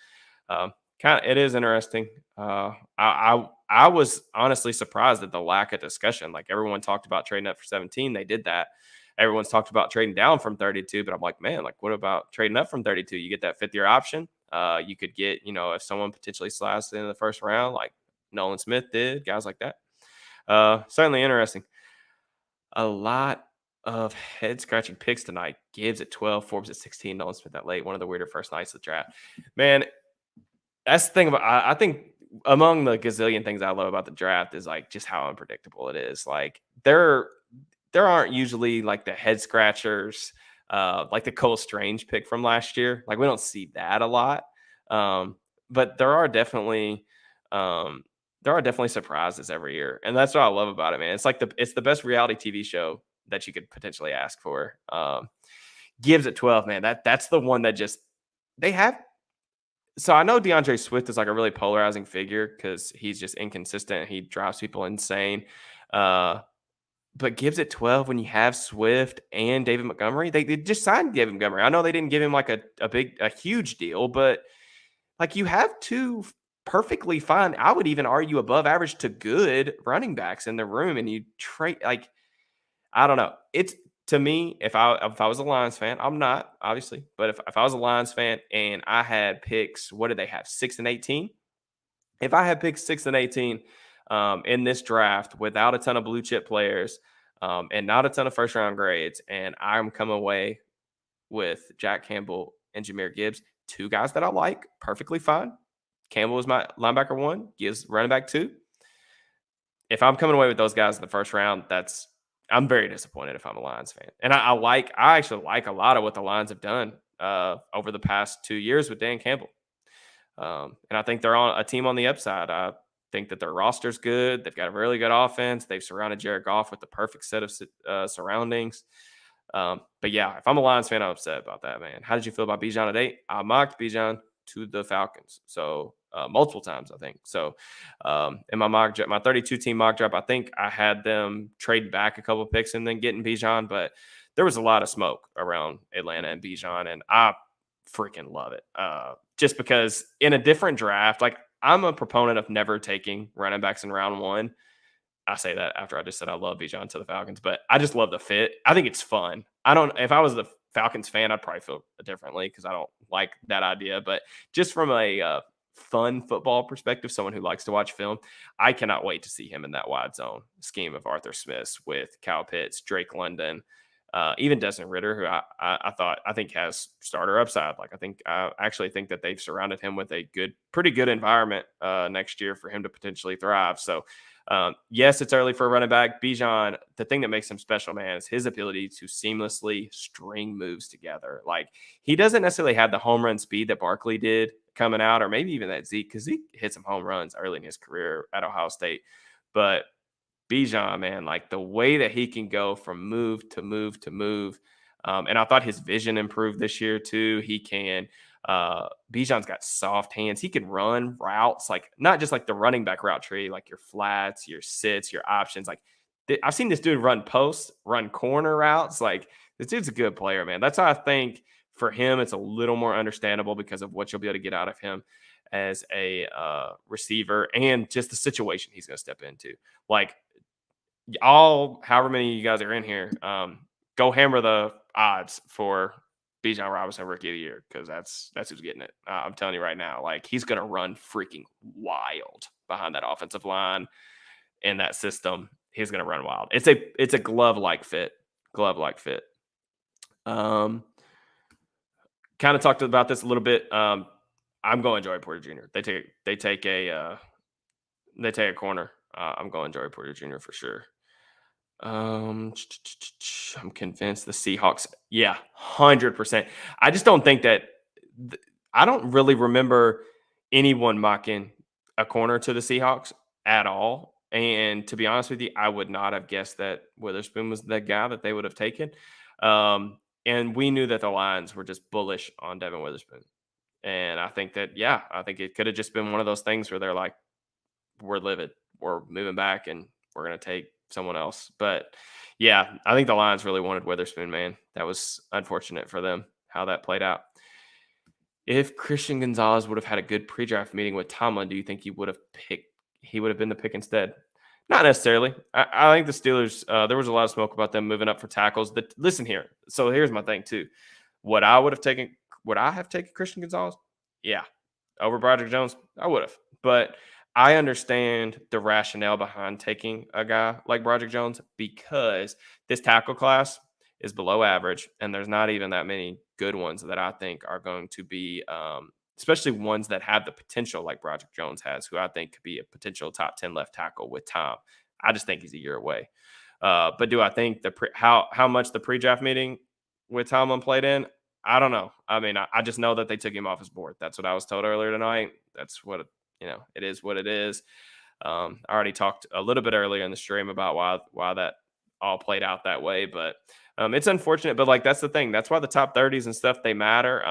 it is interesting. I was honestly surprised at the lack of discussion. Like everyone talked about trading up for 17. They did that. Everyone's talked about trading down from 32, but I'm like, man, like what about trading up from 32? You get that 5th-year option. You could get, if someone potentially slides in the first round, like Nolan Smith did, guys like that. Certainly interesting. A lot of head-scratching picks tonight. Gibbs at 12, Forbes at 16, Nolan Smith that late. One of the weirder first nights of the draft. Man, that's the thing about, I think among the gazillion things I love about the draft is like just how unpredictable it is. Like there aren't usually like the head scratchers, like the Cole Strange pick from last year. Like we don't see that a lot. But there are definitely surprises every year. And that's what I love about it, man. It's the best reality TV show that you could potentially ask for. Gibbs at 12, man. That's the one that just they have. So I know DeAndre Swift is like a really polarizing figure because he's just inconsistent. He drives people insane. But Gibbs at 12, when you have Swift and David Montgomery, they just signed David Montgomery. I know they didn't give him like a huge deal, but like you have 2 perfectly fine, I would even argue above average to good running backs in the room, and you trade like, I don't know. It's, to me, if I was a Lions fan, I'm not, obviously, but if I was a Lions fan and I had picks, what did they have? 6 and 18? If I had picked 6 and 18 in this draft without a ton of blue chip players and not a ton of first round grades, and I'm coming away with Jack Campbell and Jahmyr Gibbs, 2 guys that I like, perfectly fine. Campbell is my linebacker 1, Gibbs running back 2. If I'm coming away with those guys in the first round, I'm very disappointed if I'm a Lions fan. And I actually like a lot of what the Lions have done over the past 2 years with Dan Campbell. And I think they're on a team on the upside. I think that their roster's good. They've got a really good offense. They've surrounded Jared Goff with the perfect set of surroundings. But yeah, if I'm a Lions fan, I'm upset about that, man. How did you feel about Bijan at 8? I mocked Bijan to the Falcons. So multiple times, I think. So in my 32 team mock draft, I think I had them trade back a couple of picks and then getting Bijan, but there was a lot of smoke around Atlanta and Bijan, and I freaking love it. Just because in a different draft, like I'm a proponent of never taking running backs in round one. I say that after I just said I love Bijan to the Falcons, but I just love the fit. I think it's fun. I don't. If I was the Falcons fan, I'd probably feel differently because I don't like that idea. But just from a fun football perspective, someone who likes to watch film, I cannot wait to see him in that wide zone scheme of Arthur Smith's with Kyle Pitts, Drake London, even Desmond Ritter, who I think has starter upside. Like I actually think that they've surrounded him with a pretty good environment next year for him to potentially thrive. So yes, it's early for a running back. Bijan, the thing that makes him special, man, is his ability to seamlessly string moves together. Like he doesn't necessarily have the home run speed that Barkley did coming out, or maybe even that Zeke, because Zeke hit some home runs early in his career at Ohio State. But Bijan, man, like the way that he can go from move to move to move. And I thought his vision improved this year too. He can Bijan's got soft hands. He can run routes, like not just like the running back route tree, like your flats, your sits, your options. Like I've seen this dude run posts, run corner routes. Like this dude's a good player, man. That's why I think for him it's a little more understandable because of what you'll be able to get out of him as a receiver and just the situation he's going to step into. Like however many of you guys are in here, go hammer the odds for Bijan Robinson Rookie of the Year because that's who's getting it. I'm telling you right now, like he's gonna run freaking wild behind that offensive line in that system. He's gonna run wild. It's a glove like fit. Glove like fit. Kind of talked about this a little bit. I'm going Joey Porter Jr. They take a corner. I'm going Joey Porter Jr. for sure. I'm convinced the Seahawks. Yeah, 100%. I just don't think that. I don't really remember anyone mocking a corner to the Seahawks at all. And to be honest with you, I would not have guessed that Witherspoon was the guy that they would have taken. And we knew that the Lions were just bullish on Devin Witherspoon. And I think that, yeah, I think it could have just been one of those things where they're like, we're livid, we're moving back, and we're going to take someone else. But yeah, I think the Lions really wanted Witherspoon, man. That was unfortunate for them how that played out. If Christian Gonzalez would have had a good pre-draft meeting with Tomlin, do you think he would have been the pick instead? Not necessarily. I think the Steelers, there was a lot of smoke about them moving up for tackles. Listen here. So here's my thing too. Would I have taken Christian Gonzalez? Yeah. Over Broderick Jones? I would have. But I understand the rationale behind taking a guy like Broderick Jones because this tackle class is below average, and there's not even that many good ones that I think are going to be, especially ones that have the potential like Broderick Jones has, who I think could be a potential top 10 left tackle with time. I just think he's a year away. But do I think how much the pre-draft meeting with Tomlin played in? I don't know. I mean, I just know that they took him off his board. That's what I was told earlier tonight. That's what it is what it is. I already talked a little bit earlier in the stream about why that all played out that way, but it's unfortunate. But like that's the thing. That's why the top 30s and stuff they matter.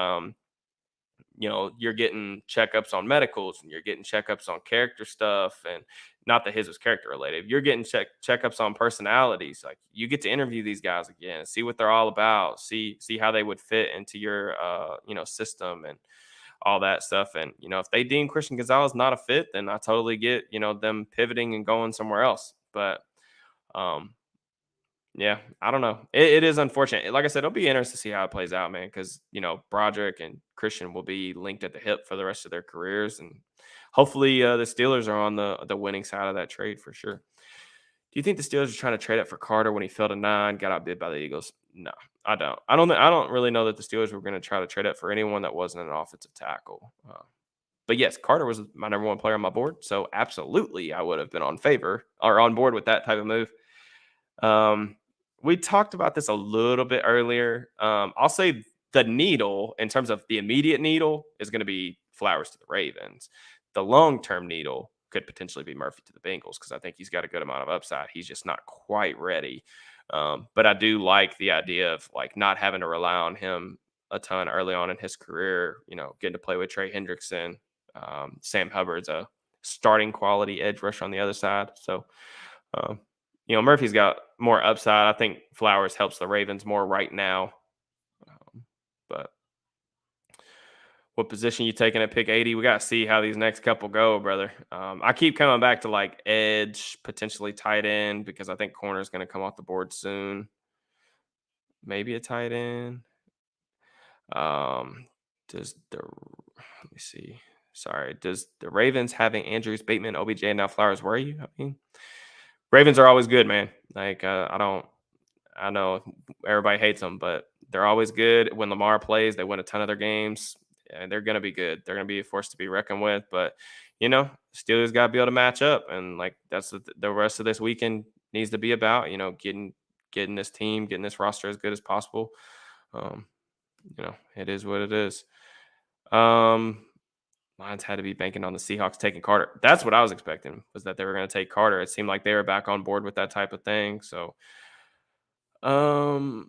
You're getting checkups on medicals and you're getting checkups on character stuff, and not that his was character related. You're getting checkups on personalities. Like you get to interview these guys again, see what they're all about, see how they would fit into your system and all that stuff. And if they deem Christian Gonzalez not a fit, then I totally get them pivoting and going somewhere else. But yeah, I don't know. It is unfortunate. Like I said, it'll be interesting to see how it plays out, man, because Broderick and Christian will be linked at the hip for the rest of their careers, and hopefully the Steelers are on the winning side of that trade for sure. Do you think the Steelers are trying to trade up for Carter when he fell to 9, got outbid by the Eagles? No, I don't. I don't really know that the Steelers were going to try to trade up for anyone that wasn't an offensive tackle. But yes, Carter was my number one player on my board, so absolutely I would have been on board with that type of move. We talked about this a little bit earlier. I'll say the needle, in terms of the immediate needle, is going to be Flowers to the Ravens. The long-term needle could potentially be Murphy to the Bengals because I think he's got a good amount of upside. He's just not quite ready. But I do like the idea of like not having to rely on him a ton early on in his career, getting to play with Trey Hendrickson. Sam Hubbard's a starting quality edge rusher on the other side. So, Murphy's got more upside. I think Flowers helps the Ravens more right now. But what position you taking at pick 80. We got to see how these next couple go, brother. I keep coming back to like edge, potentially tight end, because I think corner is going to come off the board soon. Maybe a tight end. Does the let me see. Sorry, does the Ravens having Andrews, Bateman, OBJ, and now Flowers worry you? I mean, Ravens are always good, man. Like I don't. I know everybody hates them, but they're always good. When Lamar plays, they win a ton of their games, and they're going to be good. They're going to be a force to be reckoned with. But Steelers got to be able to match up, and like that's what the rest of this weekend needs to be about. Getting this team, getting this roster as good as possible. Um, it is what it is. Lions had to be banking on the Seahawks taking Carter. That's what I was expecting, was that they were going to take Carter. It seemed like they were back on board with that type of thing. So, Tomlin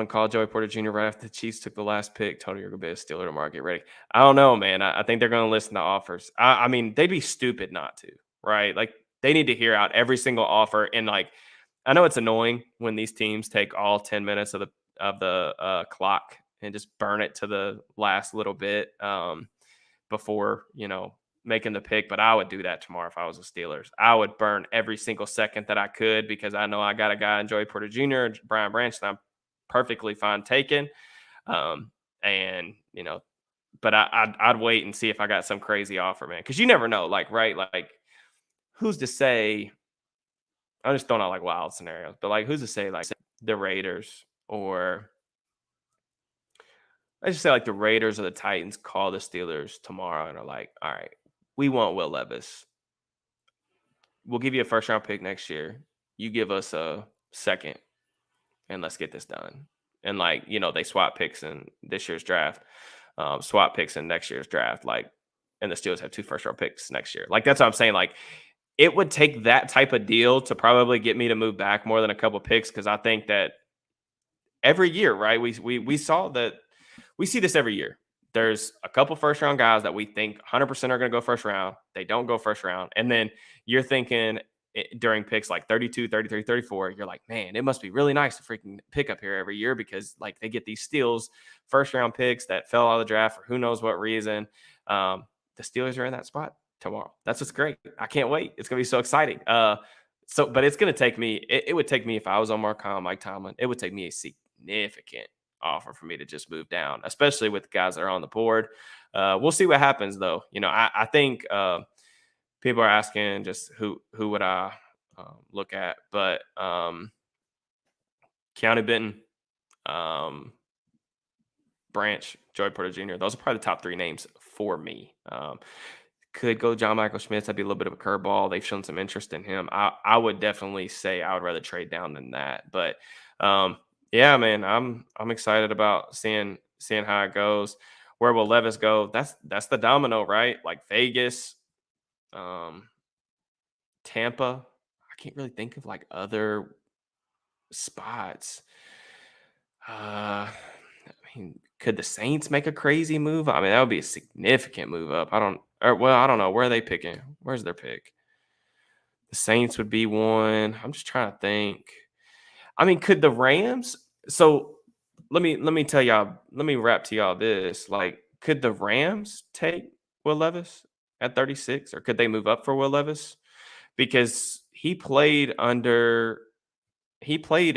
called Joey Porter Jr. right after the Chiefs took the last pick. Tony, you're going to be a Steeler tomorrow. Get ready. I don't know, man. I think they're going to listen to offers. I mean, they'd be stupid not to, right? Like, they need to hear out every single offer. And, like, I know it's annoying when these teams take all 10 minutes of the clock and just burn it to the last little bit before, making the pick. But I would do that tomorrow if I was the Steelers. I would burn every single second that I could, because I know I got a guy in Joey Porter Jr., Brian Branch, that I'm perfectly fine taking. But I'd wait and see if I got some crazy offer, man. Because you never know, right? Like, who's to say? I'm just throwing out like wild scenarios, but like, who's to say like the Raiders, or let's just say like the Raiders or the Titans call the Steelers tomorrow and are like, all right, we want Will Levis. We'll give you a first round pick next year. You give us a second, and let's get this done. And like, they swap picks in this year's draft, swap picks in next year's draft, like, and the Steelers have 2 first round picks next year. Like, that's what I'm saying. Like, it would take that type of deal to probably get me to move back more than a couple picks, because I think that every year, right? We saw that. We see this every year. There's a couple first round guys that we think 100% are going to go first round. They don't go first round. And then you're thinking during picks like 32, 33, 34, you're like, man, it must be really nice to freaking pick up here every year, because like they get these steals, first round picks that fell out of the draft for who knows what reason. The Steelers are in that spot tomorrow. That's what's great. I can't wait. It's going to be so exciting. But it's going to take me, it would take me, if I was on Mike Tomlin, it would take me a significant offer for me to just move down, especially with the guys that are on the board. We'll see what happens, though. I think people are asking just who would I look at, but Keanu Benton, Branch, Joey Porter Jr., those are probably the top 3 names for me. Could go John Michael Schmitz. That'd be a little bit of a curveball. They've shown some interest in him. I would definitely say I would rather trade down than that. But yeah, man, I'm excited about seeing how it goes. Where will Levis go? That's the domino, right? Like Vegas, Tampa. I can't really think of like other spots. I mean, could the Saints make a crazy move? I mean, that would be a significant move up. I don't know. Where are they picking? Where's their pick? The Saints would be one. I'm just trying to think. I mean, could the Rams? So let me tell y'all. Let me wrap to y'all this. Like, could the Rams take Will Levis at 36, or could they move up for Will Levis? Because he played in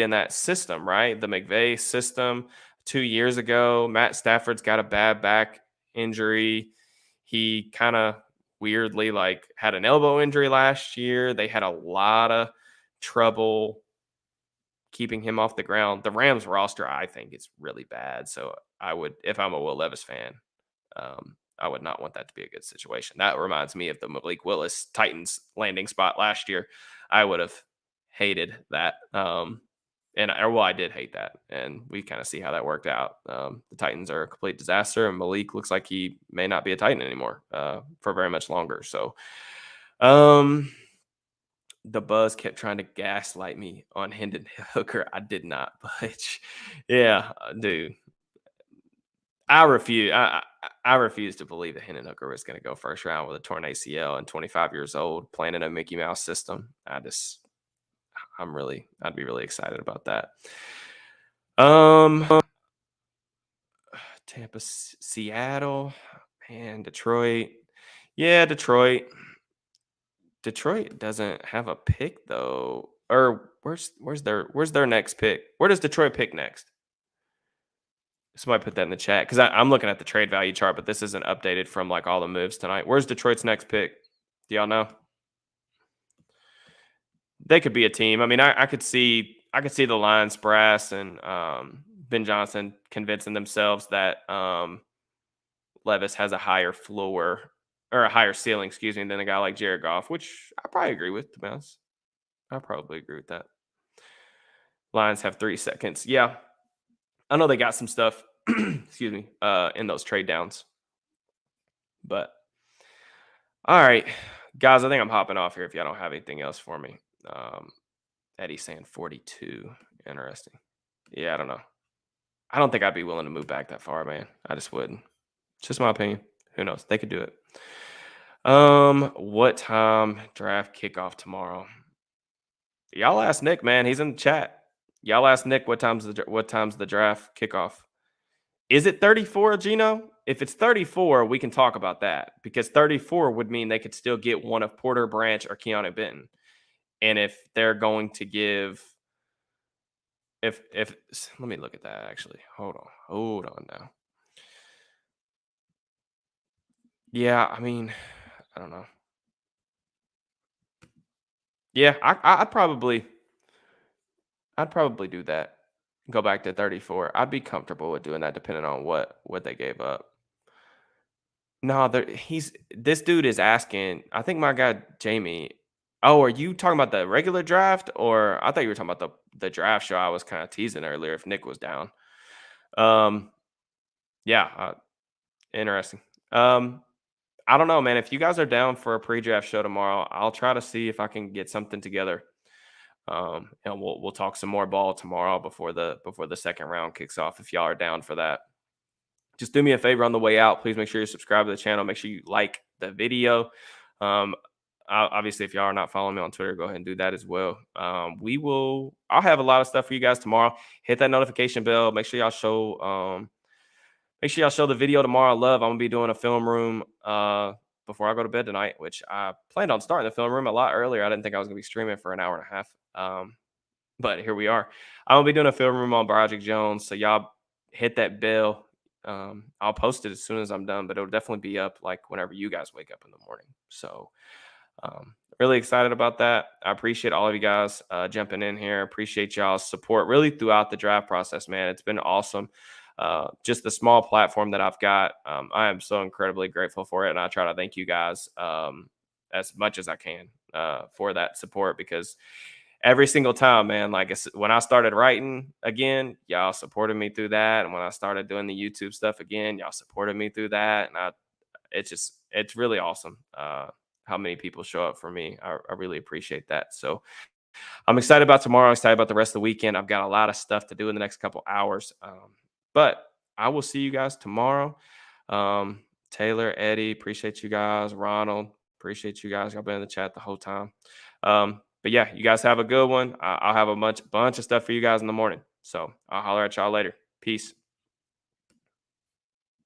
that system, right? The McVay system 2 years ago. Matt Stafford's got a bad back injury. He kind of weirdly like had an elbow injury last year. They had a lot of trouble keeping him off the ground. The Rams roster, I think, is really bad. So I would, if I'm a Will Levis fan, I would not want that to be a good situation. That reminds me of the Malik Willis Titans landing spot last year. I would have hated that. I did hate that. And we kind of see how that worked out. The Titans are a complete disaster, and Malik looks like he may not be a Titan anymore for very much longer. So, the buzz kept trying to gaslight me on Hendon Hooker. I did not budge. Yeah, dude. I refuse. I refuse to believe that Hendon Hooker was going to go first round with a torn ACL and 25 years old playing in a Mickey Mouse system. I'd be really excited about that. Seattle, man, Detroit. Yeah, Detroit. Detroit doesn't have a pick though. Or where's their next pick? Where does Detroit pick next? Somebody put that in the chat because I'm looking at the trade value chart, but this isn't updated from like all the moves tonight. Where's Detroit's next pick? Do y'all know? They could be a team. I mean, I could see the Lions brass and Ben Johnson convincing themselves that Levis has a higher floor or a higher ceiling, excuse me, than a guy like Jared Goff, which I probably agree with, to be honest. I probably agree with that. Lions have 3 seconds. Yeah. I know they got some stuff, excuse me, in those trade downs. But all right, guys, I think I'm hopping off here if y'all don't have anything else for me. Eddie saying 42. Interesting. Yeah, I don't know. I don't think I'd be willing to move back that far, man. I just wouldn't. It's just my opinion. Who knows? They could do it. What time draft kickoff tomorrow? Y'all ask Nick, man. He's in the chat. Y'all ask Nick what time's the draft kickoff. Is it 34, Gino? If it's 34, we can talk about that because 34 would mean they could still get one of Porter Branch or Keanu Benton. And if they're going to give, if let me look at that actually. Hold on now. Yeah, I mean, I don't know. Yeah, I'd probably do that. Go back to 34. I'd be comfortable with doing that depending on what they gave up. No, this dude is asking. I think my guy Jamie. Oh, are you talking about the regular draft, or I thought you were talking about the draft show? I was kind of teasing earlier if Nick was down. Yeah, interesting. I don't know, man. If you guys are down for a pre-draft show tomorrow, I'll try to see if I can get something together. And we'll talk some more ball tomorrow before the second round kicks off. If y'all are down for that. Just do me a favor on the way out. Please make sure you subscribe to the channel. Make sure you like the video. Obviously, if y'all are not following me on Twitter, go ahead and do that as well. I'll have a lot of stuff for you guys tomorrow. Hit that notification bell. Make sure y'all show the video tomorrow. Love. I'm gonna be doing a film room before I go to bed tonight, which I planned on starting the film room a lot earlier. I didn't think I was gonna be streaming for an hour and a half. But here we are. I'm gonna be doing a film room on Broderick Jones. So y'all hit that bell. I'll post it as soon as I'm done, but it'll definitely be up like whenever you guys wake up in the morning. So really excited about that. I appreciate all of you guys jumping in here. Appreciate y'all's support really throughout the draft process, man. It's been awesome. Just the small platform that I've got. I am so incredibly grateful for it. And I try to thank you guys as much as I can for that support because every single time, man, like when I started writing again, y'all supported me through that. And when I started doing the YouTube stuff again, y'all supported me through that. And it's really awesome how many people show up for me. I really appreciate that. So I'm excited about tomorrow. I'm excited about the rest of the weekend. I've got a lot of stuff to do in the next couple hours. But I will see you guys tomorrow. Taylor, Eddie, appreciate you guys. Ronald, appreciate you guys. Y'all been in the chat the whole time. But yeah, you guys have a good one. I'll have a bunch of stuff for you guys in the morning. So I'll holler at y'all later. Peace.